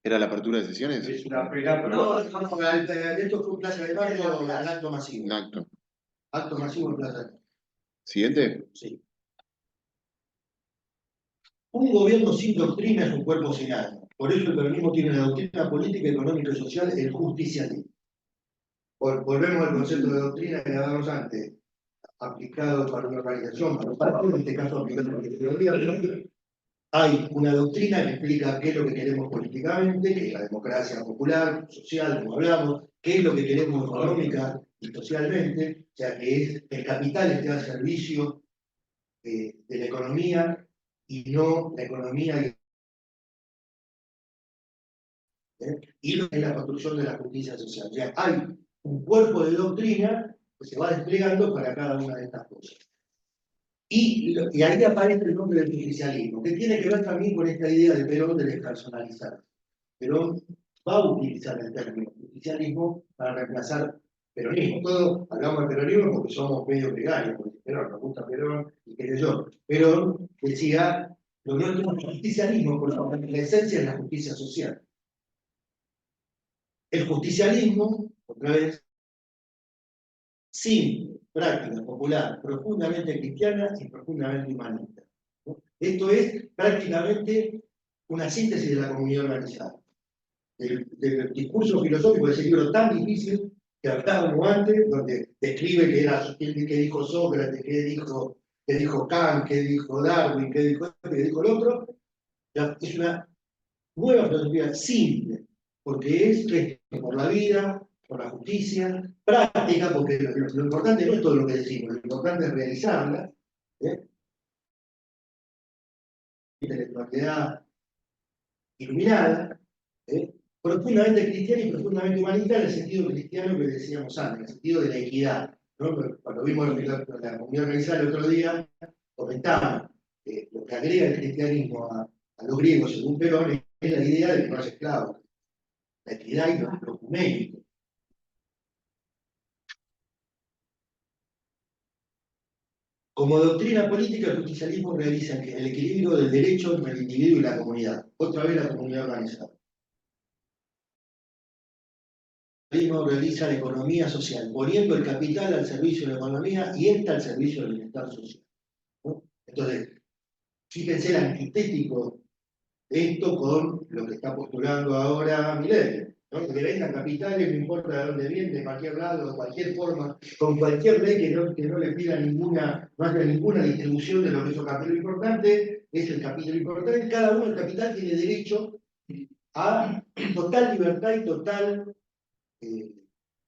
¿Era la apertura de sesiones? Es una pena, pero No, bueno. esto fue en Plaza de Baños, un acto masivo. Un acto. Acto masivo en Plaza de Baños. ¿Siguiente? Sí. Un gobierno sin doctrina es un cuerpo sin alma. Por eso el peronismo tiene una doctrina política, económica y social, el justicialismo. Volvemos al concepto de doctrina que hablábamos antes, aplicado para una organización, para un partido, en este caso aplicado para el gobierno. Hay una doctrina que explica qué es lo que queremos políticamente, que es la democracia popular, social, como hablamos, qué es lo que queremos económica y socialmente, o sea, que es el capital esté al servicio de la economía y no la economía y lo que es la construcción de la justicia social. O sea, hay un cuerpo de doctrina que se va desplegando para cada una de estas cosas. Y ahí aparece el nombre del justicialismo, que tiene que ver también con esta idea de Perón de despersonalizar. Perón va a utilizar el término justicialismo para reemplazar peronismo. Todos hablamos de peronismo porque somos medio gregarios, porque Perón nos gusta Perón y qué sé yo. Perón decía, lo nuestro es justicialismo, porque la esencia es la justicia social. El justicialismo, otra vez, simple, práctica, popular, profundamente cristiana y profundamente humanista, ¿no? Esto es prácticamente una síntesis de la comunidad organizada. Del discurso filosófico de ese libro tan difícil que hablábamos antes, donde describe qué dijo Sócrates, qué dijo Kant, qué dijo Darwin, qué dijo esto, qué dijo el otro, es una nueva filosofía simple, porque es por la vida, por la justicia, práctica, porque lo importante no es todo lo que decimos, lo importante es realizarla, intelectualidad iluminada, profundamente cristiana y profundamente humanista en el sentido cristiano que decíamos antes, en el sentido de la equidad, ¿no? Cuando vimos la comunidad organizada el otro día, comentamos lo que agrega el cristianismo a los griegos, según Perón, es la idea de que no haya esclavos, la equidad y lo ecuménico. Como doctrina política, el justicialismo realiza el equilibrio del derecho entre el individuo y la comunidad. Otra vez la comunidad organizada. El justicialismo realiza la economía social, poniendo el capital al servicio de la economía y esta al servicio del bienestar social, ¿no? Entonces, fíjense el antitético de esto con lo que está postulando ahora Milei, ¿no? Que vengan capitales, no importa de dónde vienen, de cualquier lado, de cualquier forma, con cualquier ley que no le pida ninguna, no haya ninguna distribución de lo que es un capital importante, es el capital importante, cada uno del capital tiene derecho a total libertad y total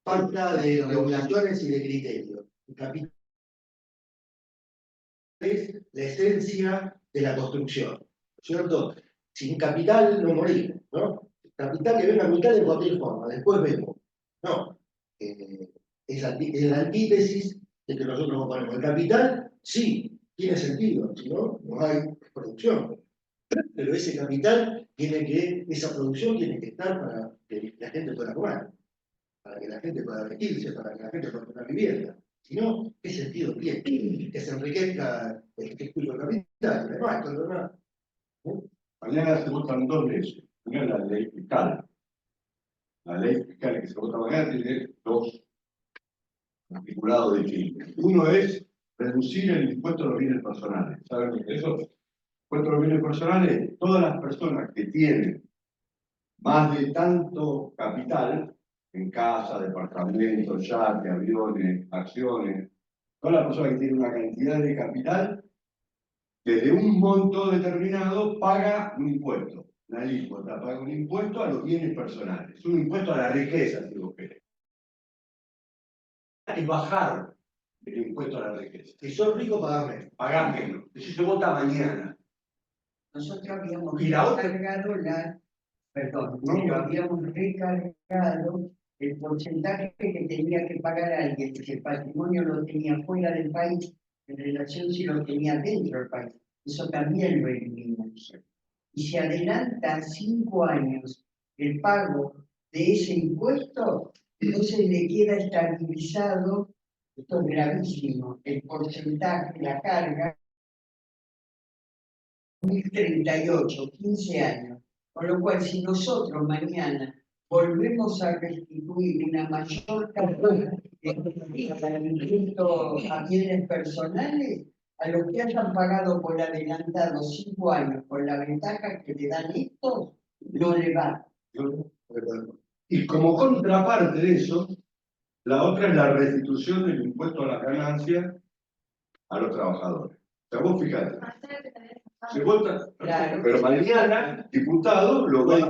falta de regulaciones y de criterios. El capital es la esencia de la construcción, ¿cierto? Sin capital no morir, ¿no? Capital que venga a mitad de cualquier forma, después vemos. No, es la antítesis de que nosotros ponemos. El capital, sí, tiene sentido, si no, no hay producción. Pero ese capital esa producción tiene que estar para que la gente pueda comer, para que la gente pueda vestirse, para que la gente pueda tener vivienda. Si no, ¿qué sentido tiene? Que se enriquezca el que expuso el capital, además, todo lo demás. Mañana se votan dos leyes. Una es la ley fiscal. La ley fiscal que se vota mañana tiene dos articulados distintos. Uno es reducir el impuesto a los bienes personales. ¿Saben lo que es eso? El impuesto a los bienes personales, todas las personas que tienen más de tanto capital en casa, departamentos, yates, aviones, acciones. Toda la persona que tiene una cantidad de capital, desde un monto determinado, paga un impuesto. Una alícuota paga un impuesto a los bienes personales. Un impuesto a la riqueza, si vos querés. Es bajar el impuesto a la riqueza. Si sos rico, Pagás menos. Eso se vota mañana. Nosotros habíamos Y la otra- recargado perdón, No, pero habíamos recargado el porcentaje que tenía que pagar alguien, si el patrimonio lo tenía fuera del país, en relación si lo tenía dentro del país. Eso también lo eliminamos. Y se adelantan 5 años el pago de ese impuesto, entonces le queda estabilizado, esto es gravísimo, el porcentaje, la carga, 2038, 15 años. Con lo cual, si nosotros mañana volvemos a restituir una mayor cantidad de a bienes personales, a los que hayan pagado por adelantado 5 años con la ventaja que le dan estos, no le va. Y como contraparte de eso, la otra es la restitución del impuesto a las ganancias a los trabajadores. O sea, vos fijate, se vota, Claro. pero mañana, diputado, lo va a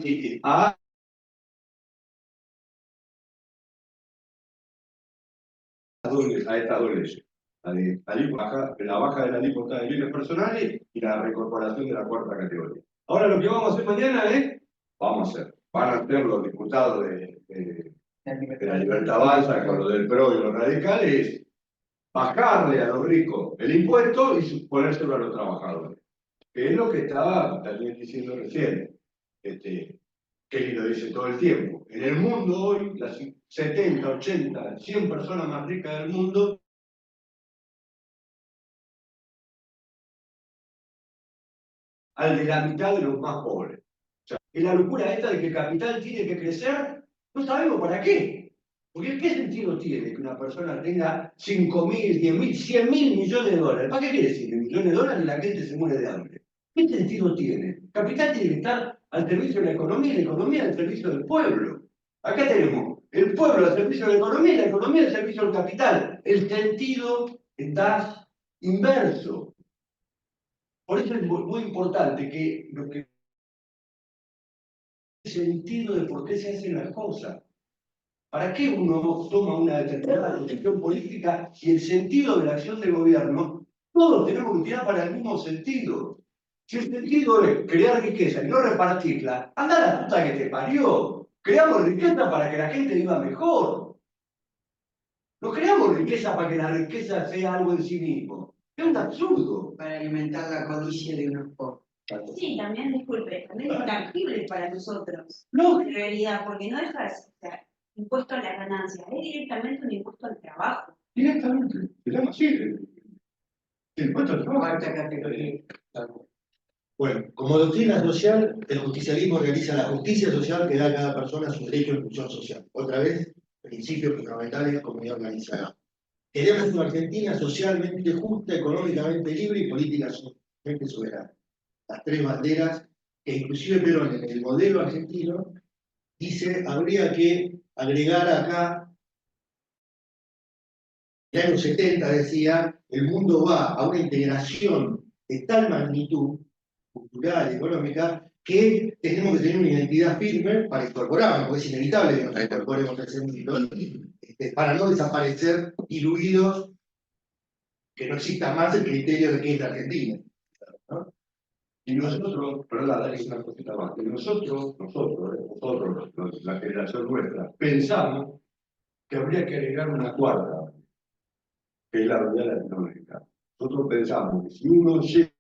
estas dos leyes. La baja de la alícuota de bienes personales y la reincorporación de la cuarta categoría. Ahora lo que vamos a hacer mañana es, van a ser los diputados de la Libertad Avanza con lo del PRO y los radicales, es bajarle a los ricos el impuesto y ponérselo a los trabajadores. Que es lo que estaba también diciendo recién. Kelly lo dice todo el tiempo. En el mundo hoy, las 70, 80, 100 personas más ricas del mundo al de la mitad de los más pobres. O sea, es la locura esta de que el capital tiene que crecer, no sabemos para qué. Porque ¿qué sentido tiene que una persona tenga 5.000, 10.000, 100.000 millones de dólares? ¿Para qué quiere decir millones de dólares y la gente se muere de hambre? ¿Qué sentido tiene? El capital tiene que estar al servicio de la economía y la economía al servicio del pueblo. Acá tenemos el pueblo al servicio de la economía y la economía al servicio del capital. El sentido está inverso. Por eso es muy importante que lo que el sentido de por qué se hacen las cosas. ¿Para qué uno toma una determinada decisión política y el sentido de la acción del gobierno, todos tenemos que tirar para el mismo sentido? Si el sentido es crear riqueza y no repartirla, anda a la puta que te parió. Creamos riqueza para que la gente viva mejor. No creamos riqueza para que la riqueza sea algo en sí mismo. Es un absurdo. Para alimentar la codicia de unos pocos. Sí, también, disculpe, también es tangible para nosotros. No. En realidad, porque no deja de ser impuesto a las ganancias, es directamente un impuesto al trabajo. Directamente. Se llama así. El impuesto al trabajo. Cuarta categoría. Bueno, como doctrina social, el justicialismo realiza la justicia social que da a cada persona su derecho en función social. Otra vez, principios fundamentales, comunidad organizada. Queremos una Argentina socialmente justa, económicamente libre y políticamente soberana. Las tres banderas que inclusive Perón en el modelo argentino dice habría que agregar acá, en el año 70 decía, el mundo va a una integración de tal magnitud cultural, económica, que tenemos que tener una identidad firme para incorporarnos, porque es inevitable que nos incorporemos a ese mundo, para no desaparecer diluidos, que no exista más el criterio de que es la Argentina. ¿No? Y nosotros, perdón, Dani, una cosita más, que nosotros, la generación nuestra, pensamos que habría que agregar una cuarta, que es la unidad latinoamericana. Nosotros pensamos que si uno llega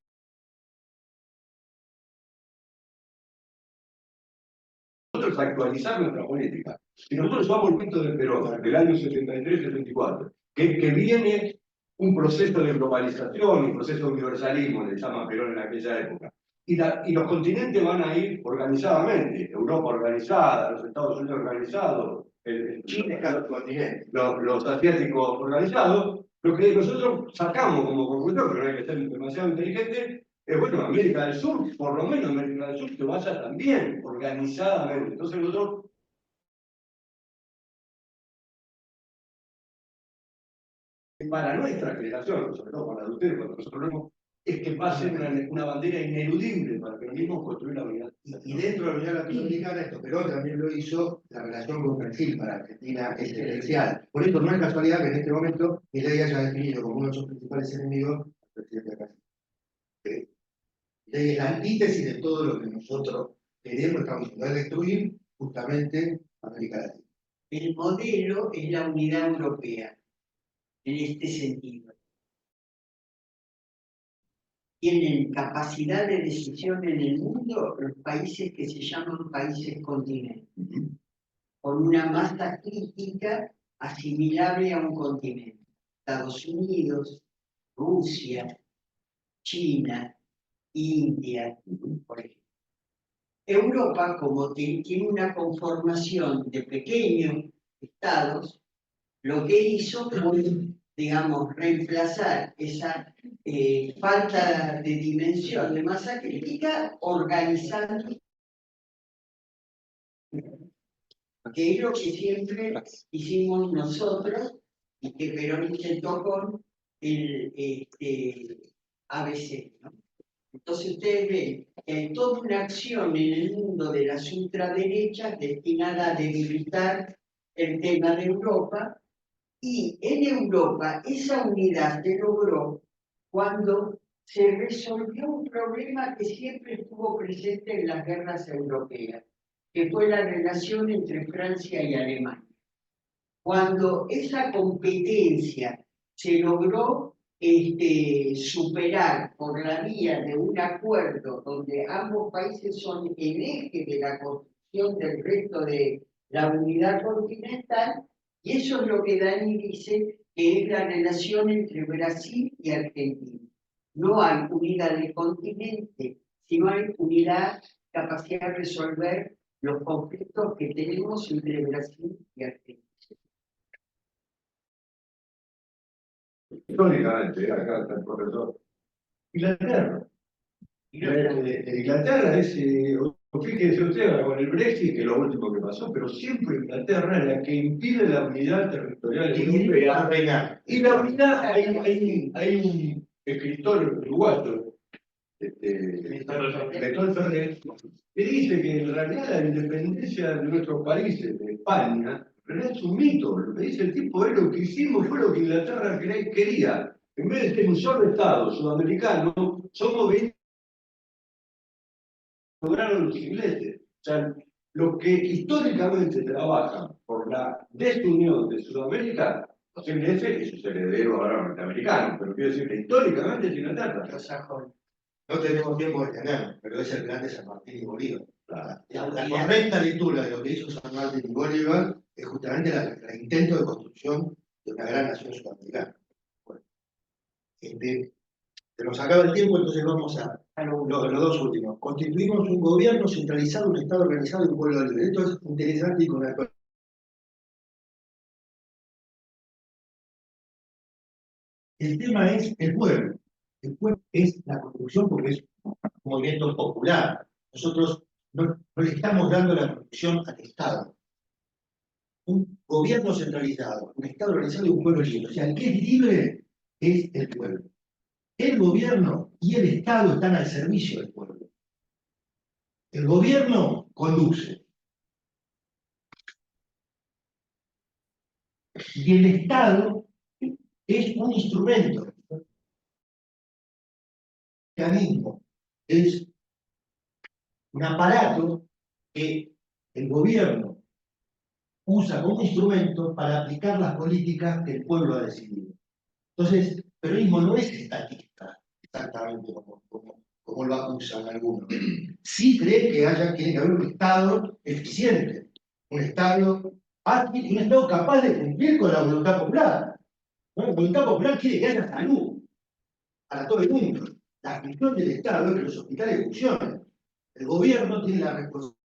nosotros actualizar nuestra política, si nosotros llevamos el pito de Perón del año 73-74, que viene un proceso de globalización, un proceso de universalismo, le llama Perón en aquella época, y los continentes van a ir organizadamente, Europa organizada, los Estados Unidos organizados, Chile es cada continente. los asiáticos organizados, lo que nosotros sacamos como conclusión, pero no hay que ser demasiado inteligente, es bueno, América del Sur, por lo menos América del Sur, que vaya también organizadamente. Entonces nosotros para nuestra generación, sobre todo para ustedes, cuando nosotros vemos, es que va a ser una bandera ineludible para que venimos construir la unidad. Y dentro de la Unidad Latinoamericana, esto Perón también lo hizo, la relación con Brasil para Argentina es esencial. Por eso no es casualidad que en este momento Milei haya definido como uno de sus principales enemigos al presidente Brasil. Es la antítesis de todo lo que nosotros queremos, estamos intentando destruir justamente América Latina. El modelo es la unidad europea, en este sentido. Tienen capacidad de decisión en el mundo los países que se llaman países continentes, con una masa crítica asimilable a un continente. Estados Unidos, Rusia, China, India, por ejemplo. Europa, como tiene una conformación de pequeños estados, lo que hizo fue, digamos, reemplazar esa falta de dimensión de masa crítica organizando, que es lo que siempre hicimos nosotros y que Perón intentó con el ABC, ¿no? Entonces ustedes ven que hay toda una acción en el mundo de las ultraderechas destinada a debilitar el tema de Europa, y en Europa esa unidad se logró cuando se resolvió un problema que siempre estuvo presente en las guerras europeas, que fue la relación entre Francia y Alemania. Cuando esa competencia se logró superar por la vía de un acuerdo donde ambos países son el eje de la construcción del resto de la unidad continental, y eso es lo que Dani dice que es la relación entre Brasil y Argentina. No hay unidad de continente, sino hay unidad, capacidad de resolver los conflictos que tenemos entre Brasil y Argentina. Históricamente, acá está el profesor. Inglaterra. Inglaterra es, fíjese usted ahora con el Brexit, que es lo último que pasó, pero siempre Inglaterra es la que impide la unidad territorial europea. Y la unidad, hay un escritor uruguayo, Lector Ferrer, que dice que en realidad la independencia de nuestros países, de España, es un mito. Lo que dice el tipo es lo que hicimos, fue lo que Inglaterra quería. En vez de ser un solo Estado sudamericano, somos 20. Lograron los ingleses. O sea, los que históricamente trabajan por la desunión de Sudamérica, los ingleses, eso es heredero ahora norteamericano, pero quiero decir que históricamente es Inglaterra. No tenemos tiempo de tener, pero es el plan de San Martín y Bolívar. La correcta lectura de lo que hizo San Martín y Bolívar es justamente el intento de construcción de una gran nación sudamericana. Bueno, se nos acaba el tiempo, entonces vamos a los dos últimos. Constituimos un gobierno centralizado, un Estado organizado y un pueblo libre. Esto es interesante y con la... El tema es el pueblo. El pueblo es la construcción porque es un movimiento popular. Nosotros no le estamos dando la construcción al Estado. Un gobierno centralizado, un Estado organizado y un pueblo libre. O sea, el que es libre es el pueblo. El gobierno y el Estado están al servicio del pueblo. El gobierno conduce. Y el Estado es un instrumento. El mecanismo es un aparato que el gobierno usa como instrumento para aplicar las políticas que el pueblo ha decidido. Entonces, el peronismo no es estatista, exactamente como lo acusan algunos. Sí cree que tiene que haber un Estado eficiente, un Estado ágil y un Estado capaz de cumplir con la voluntad popular. ¿No? La voluntad popular quiere que haya salud para todo el mundo. La función del Estado es que los hospitales funcionen. El gobierno tiene la responsabilidad.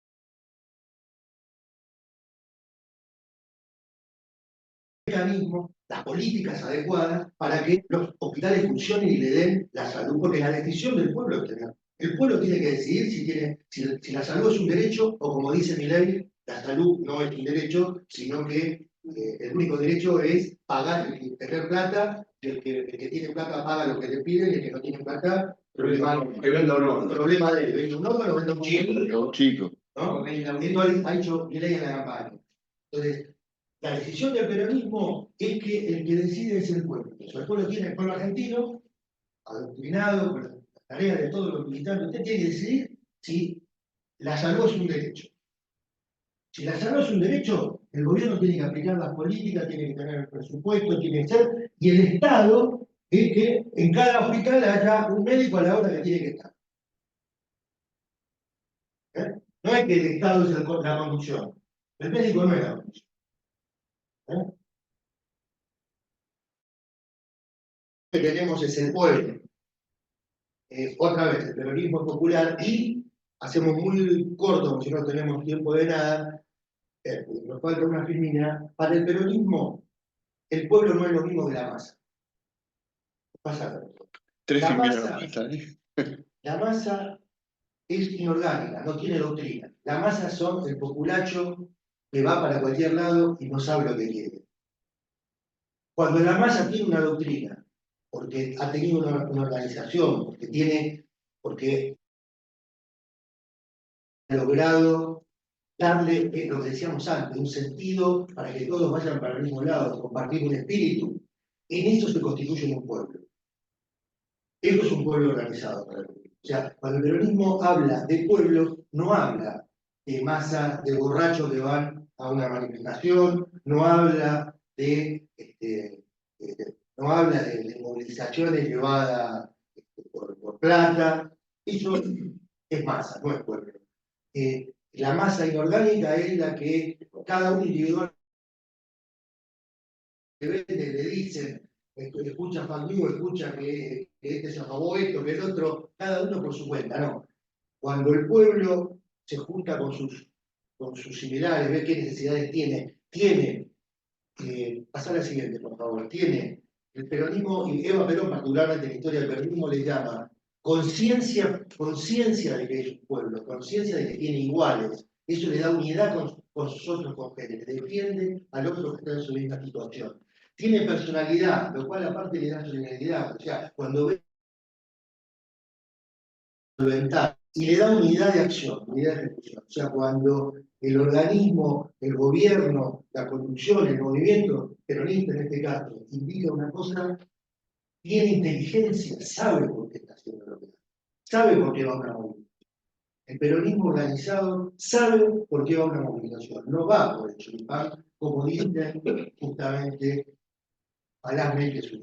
Mecanismos, las políticas adecuadas para que los hospitales funcionen y le den la salud, porque la decisión del pueblo es tener. El pueblo tiene que decidir si la salud es un derecho o, como dice Milei, la salud no es un derecho, sino que el único derecho es pagar, tener plata, y el que tiene plata paga lo que le piden, y el que no tiene plata, Que venda un órgano. problema de él. Vende un órgano, vende un chico. Un chico. ¿No? Esto ha hecho Milei en la campaña. Entonces, la decisión del peronismo es que el que decide es el pueblo. Entonces, el pueblo tiene el pueblo argentino, adoctrinado con las tareas de todos los militantes. Usted tiene que decidir si la salud es un derecho. Si la salud es un derecho, el gobierno tiene que aplicar las políticas, tiene que tener el presupuesto, tiene que ser, y el Estado es que en cada hospital haya un médico a la hora que tiene que estar. No es que el Estado es la conducción, el médico no es la conducción. Lo que tenemos es el pueblo. Otra vez, el peronismo es popular y hacemos muy corto, porque si no tenemos tiempo de nada, nos falta una firmina. Para el peronismo, el pueblo no es lo mismo que la masa. Pasa. Tres La inviernos. La masa es inorgánica, no tiene doctrina. La masa son el populacho que va para cualquier lado y no sabe lo que quiere. Cuando la masa tiene una doctrina, porque ha tenido una organización, porque ha logrado darle, lo que decíamos antes, un sentido para que todos vayan para el mismo lado, compartir un espíritu, en eso se constituye un pueblo. Eso es un pueblo organizado para el peronismo. O sea, cuando el peronismo habla de pueblo, no habla de masa de borrachos que van a una manifestación, no habla de, no habla de movilizaciones llevadas por plata. Eso es masa, no es pueblo. La masa inorgánica es la que cada uno individual le dicen, escucha a Fandú, escucha que este se robó esto, que el otro, cada uno por su cuenta, no. Cuando el pueblo se junta con sus similares, ve qué necesidades tiene, pasar a la siguiente, por favor, tiene el peronismo, y Eva Perón particularmente en la historia del peronismo le llama conciencia de que es un pueblo, conciencia de que tiene iguales. Eso le da unidad con sus otros congéneres, defiende al otro que está en su misma situación. Tiene personalidad, lo cual aparte le da solidaridad. O sea, cuando ve y le da unidad de acción, unidad de ejecución. O sea, cuando el organismo, el gobierno, la conducción, el movimiento peronista en este caso, indica una cosa, tiene inteligencia, sabe por qué está haciendo lo que hace, sabe por qué va a una movilización. El peronismo organizado sabe por qué va a una movilización, no va por el choripán, como dicen justamente falazmente sus.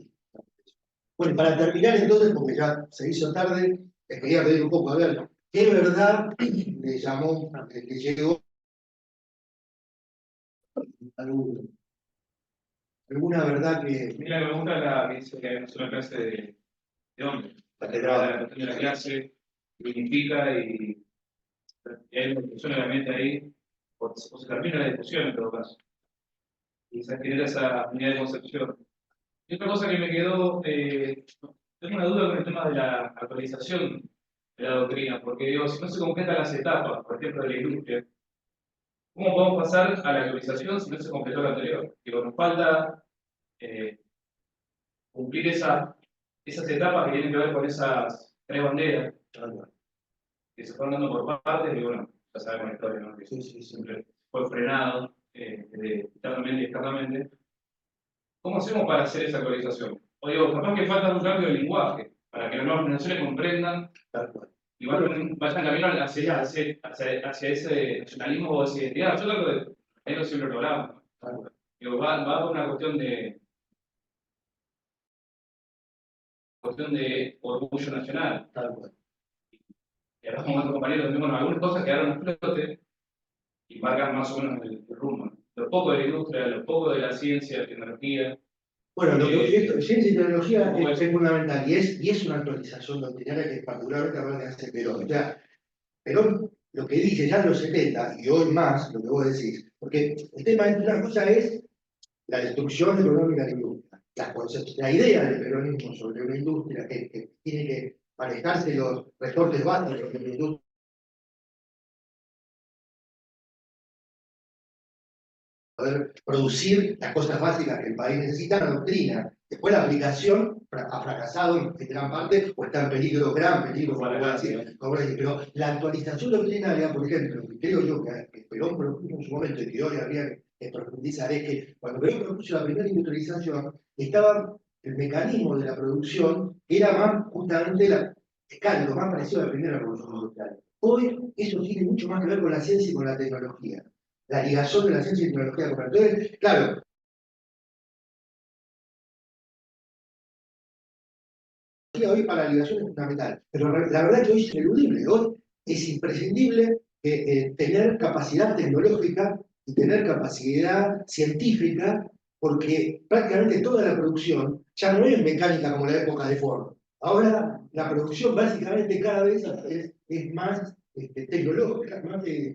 Bueno, para terminar entonces, porque ya se hizo tarde, les quería pedir un poco, a ver, ¿qué verdad le llamó, le llegó alguna verdad que... Mira, me gusta la que dice que hay una sola clase de hombres. Catedral. La cuestión de la clase unifica y hay una discusión obviamente ahí, o se termina la discusión en todo caso. Y se genera esa unidad de concepción. Y otra cosa que me quedó, tengo una duda con el tema de la actualización de la doctrina, porque digo, si no se completan las etapas, por ejemplo, de la industria, ¿cómo podemos pasar a la actualización si no se completó la anterior? Digo, nos falta cumplir esas etapas que tienen que ver con esas tres banderas que se fueron dando por partes, y bueno, ya sabemos la historia, ¿no? Que siempre fue frenado internamente y externamente. ¿Cómo hacemos para hacer esa actualización? O digo, capaz que falta un cambio de lenguaje, para que las nuevas generaciones comprendan y vayan camino hacia ese nacionalismo o esa identidad. Yo creo que ahí no siempre lo hablamos. Digo, va por una cuestión de orgullo nacional. Y ahora con otros compañeros, bueno, algunas cosas quedaron a flote y marcan más o menos el rumbo. Lo poco de la industria, lo poco de la ciencia, la tecnología. Bueno, lo que ciencia y tecnología es fundamental y es una actualización doctrinaria que particularmente habla de hace Perón. O sea, Perón lo que dice ya en los 70 y hoy más, lo que vos decís, porque el tema de una cosa es la destrucción económica de la industria. La idea del peronismo sobre una industria que tiene que manejarse los resortes básicos de la industria. poder producir las cosas básicas que el país necesita, la doctrina. Después la aplicación ha fracasado en gran parte, o está en peligro, gran peligro, como decir, pero la actualización doctrinaria, por ejemplo, que creo yo que Perón propuso en su momento y que hoy habría que profundizar, es que cuando Perón propuso la primera industrialización, estaba el mecanismo de la producción, que era más justamente lo más parecido a la primera revolución industrial. Hoy eso tiene mucho más que ver con la ciencia y con la tecnología. La ligación de la ciencia y tecnología con la entonces, claro, hoy para la ligación es fundamental, pero la verdad que hoy es ineludible, hoy es imprescindible tener capacidad tecnológica y tener capacidad científica, porque prácticamente toda la producción ya no es mecánica como la época de Ford. Ahora la producción básicamente cada vez es más tecnológica,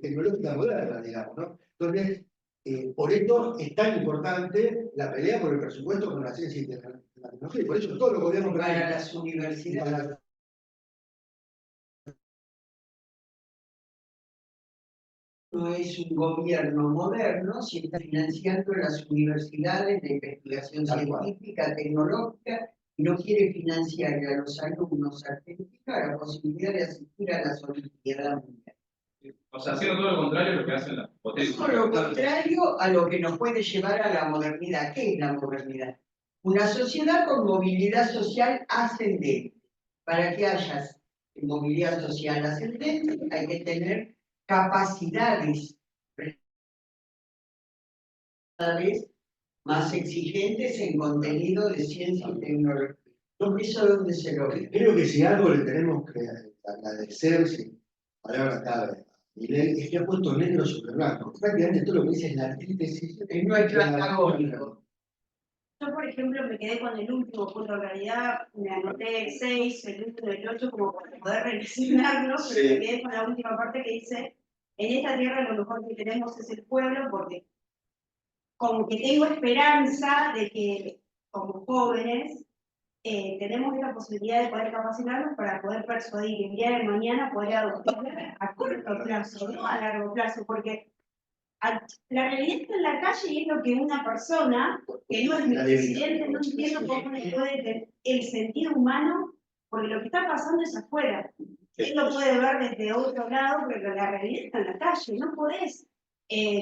tecnológica moderna, digamos, ¿no? Entonces, por esto es tan importante la pelea por el presupuesto con la ciencia y la tecnología. Y por eso todos los gobiernos Para las universidades. No es un gobierno moderno si está financiando las universidades de investigación científica, tecnológica, y no quiere financiar a los alumnos argentinos la posibilidad de asistir a las Olimpiadas Mundiales. O sea, haciendo todo lo contrario a lo que hacen las potencias. Todo lo contrario a lo que nos puede llevar a la modernidad. ¿Qué es la modernidad? Una sociedad con movilidad social ascendente. Para que haya movilidad social ascendente hay que tener capacidades cada vez más exigentes en contenido de ciencia y tecnología. ¿Eso dónde se logra? creo que si algo le tenemos que agradecer, si palabra cabe, es que ha puesto negro sobre blanco. Prácticamente todo lo que dice es la antítesis. Es nuestro antagónico. Yo, por ejemplo, me quedé con el último punto. En realidad, me anoté el 6, el último del 8, como para poder relacionarlo, pero me quedé con la última parte que dice: en esta tierra lo mejor que tenemos es el pueblo, porque como que tengo esperanza de que, como jóvenes, tenemos esta posibilidad de poder capacitarnos para poder persuadir y el día de mañana poder adoptar a corto plazo, no a largo plazo, porque la realidad está en la calle y es lo que una persona que no es mi presidente, no entiendo cómo le puede tener el sentido humano, porque lo que está pasando es afuera. Él lo puede ver desde otro lado, pero la realidad está en la calle. No podés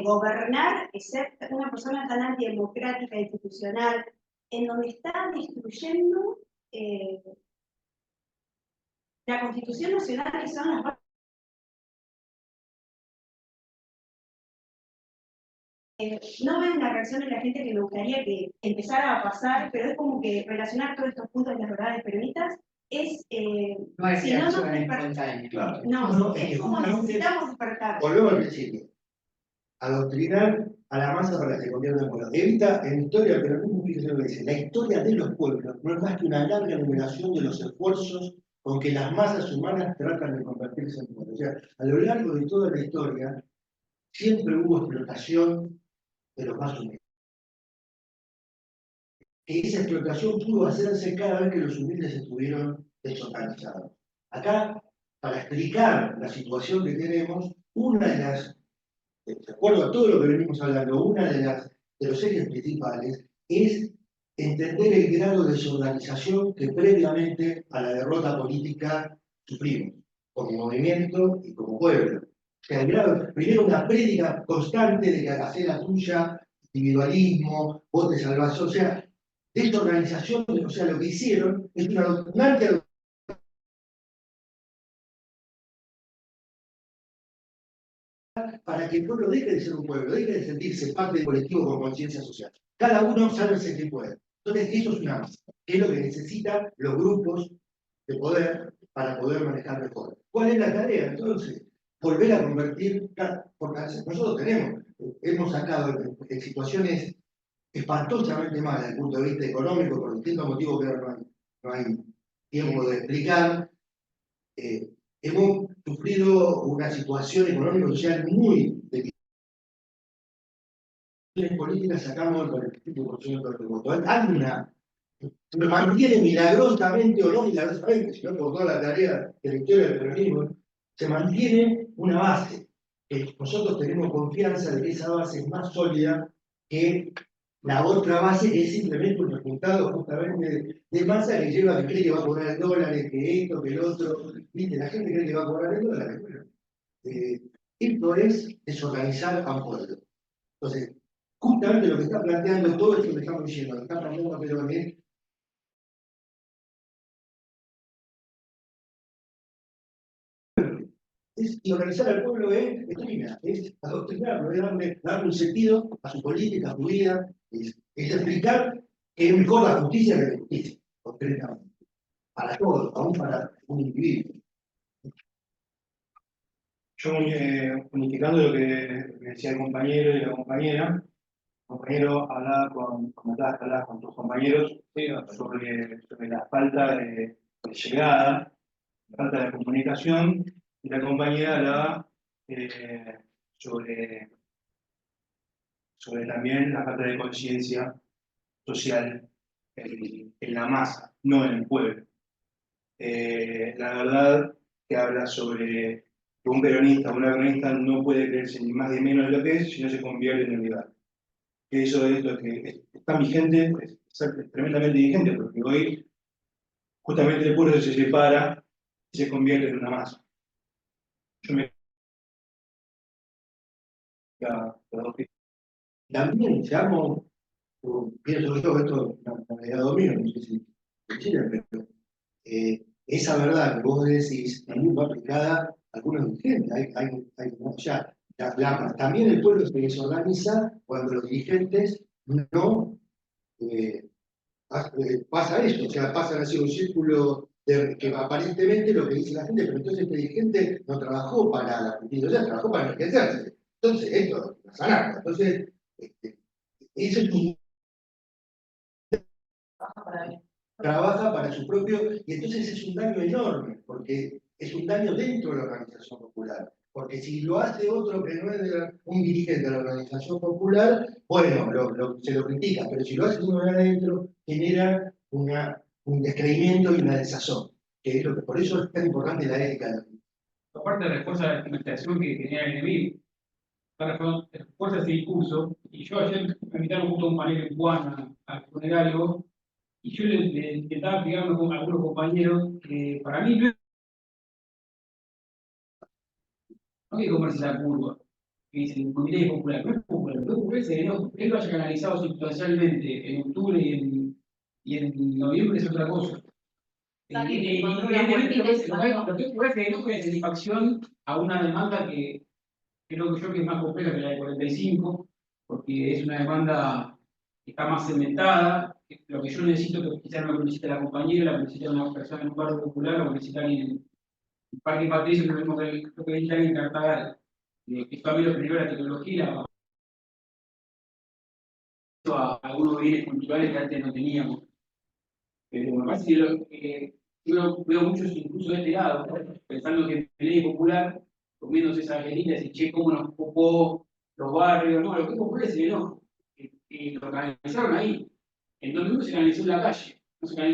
gobernar, excepto una persona tan antidemocrática, institucional, en donde está destruyendo la Constitución Nacional, que son las bases. No veo una reacción de la gente que me gustaría que empezara a pasar, pero es como que relacionar todos estos puntos de las verdades peronistas es, No hay si no, reacción no espontánea. Claro. no, es como necesitamos despertar. Volvemos al principio. Adoctrinar a la masa para que se convierta en pueblo. Evita en historia, pero no fíjese lo que dice, la historia de los pueblos no es más que una larga enumeración de los esfuerzos con que las masas humanas tratan de convertirse en pueblo. O sea, a lo largo de toda la historia, siempre hubo explotación de los más humildes. Que esa explotación pudo hacerse cada vez que los humildes estuvieron desorganizados. Acá, para explicar la situación que tenemos, una de las, de acuerdo a todo lo que venimos hablando, una de los ejes principales es entender el grado de desorganización que previamente a la derrota política sufrimos, como movimiento y como pueblo. O sea, el grado, primero una prédica constante de que hacé la tuya, individualismo, vos te salvás, o sea, desorganización, o sea, lo que hicieron es una dominante para que el pueblo deje de ser un pueblo, deje de sentirse parte del colectivo con conciencia social. Cada uno sabe que puede. Entonces, eso es una masa, que es lo que necesitan los grupos de poder para poder manejar mejor. ¿Cuál es la tarea? Entonces, volver a convertir, porque nosotros hemos sacado en situaciones espantosamente malas desde el punto de vista económico, por distintos motivos que no hay tiempo de explicar, hemos sufrido una situación económico-social muy delicada. En política sacamos el 45% del voto. Se mantiene milagrosamente o no milagrosamente, sino por toda la tarea de la historia del peronismo, se mantiene una base, que nosotros tenemos confianza de que esa base es más sólida que la otra base es simplemente un resultado justamente de masa que lleva a que cree que va a cobrar dólares, que esto, que el otro. ¿Viste? La gente cree que va a cobrar dólares. Bueno, esto es desorganizar a un pueblo. Entonces, justamente lo que está planteando todo esto que estamos diciendo, lo que está planteando Perón y organizar al pueblo es doctrina, es adoctrinarlo, es darle un sentido a su política, a su vida, es explicar que es mejor la justicia que la justicia, concretamente, para todos, aún para un individuo. Yo, unificando lo que me decía el compañero y la compañera, el compañero hablaba con tus compañeros sobre la falta de llegada, la falta de comunicación, y la compañera hablaba sobre también la falta de conciencia social en la masa, no en el pueblo. La verdad que habla sobre que un peronista o una peronista no puede creerse ni más ni menos de lo que es si no se convierte en unidad. Que eso es lo que es tan vigente, es tremendamente vigente, porque hoy justamente el pueblo se separa y se convierte en una masa. Yo me También, seamos, pienso yo, esto no me da dominio, no sé si coinciden, pero esa verdad que vos decís también va aplicada a algunos dirigentes. O sea, también el pueblo se desorganiza cuando los dirigentes no pasa eso, o sea, pasan así un círculo que aparentemente lo que dice la gente, pero entonces este dirigente no trabajó para la justicia, o sea, trabajó para enriquecerse. Entonces, esto es sanar. Entonces, eso es un trabaja para su propio, y entonces es un daño enorme, porque es un daño dentro de la organización popular. Porque si lo hace otro que no es un dirigente de la organización popular, bueno, se lo critica, pero si lo hace uno de adentro, genera un descreimiento y una desazón, que es lo que por eso es tan importante la ética. Aparte refuerza la estigmatización que genera el enemigo, refuerza ese discurso, y yo ayer me invitaron justo a un panel en Juan al funerario, y yo le intentaba explicar a algunos compañeros que para mí no hay que comerse la curva, que dice el comité popular, no es popular, no es popular, él lo haya canalizado sustancialmente en octubre y en noviembre es otra cosa. Evidentemente lo que ocurre es que no es satisfacción a una demanda que creo que es más compleja que la de 45, porque es una demanda que está más cementada. Lo que yo necesito, que quizás no lo necesita la compañera, lo necesita una persona en un barrio popular, lo necesita alguien en el Parque Patricio, lo mismo que lo que necesita alguien en Cartagal. Que también lo primero la tecnología, a algunos bienes culturales que antes no teníamos. Pero me parece que yo veo muchos incluso de este lado, pensando que en ley popular, comiéndose esas galletitas y che, cómo nos ocupó los barrios, no, lo que es popular es el enojo, que lo canalizaron ahí. En 2001 se canalizó en la calle,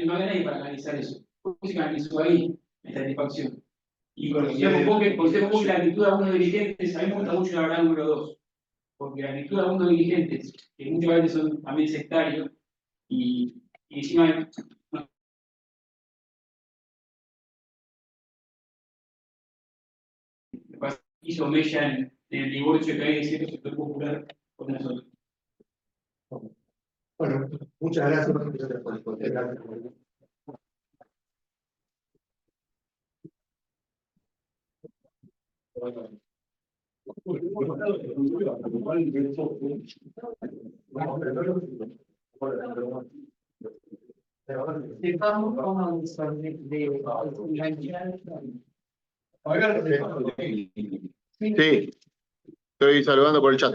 no había nadie para canalizar eso. ¿Cómo se canalizó ahí la satisfacción? Y conocemos que la actitud de algunos dirigentes, a mí me gusta mucho la verdad número 2, porque la actitud de algunos dirigentes, que muchas veces son también sectarios, y encima hizo mella en el divorcio que hay de cierto sector popular con nosotros. Bueno, muchas gracias por Sí, estoy saludando por el chat.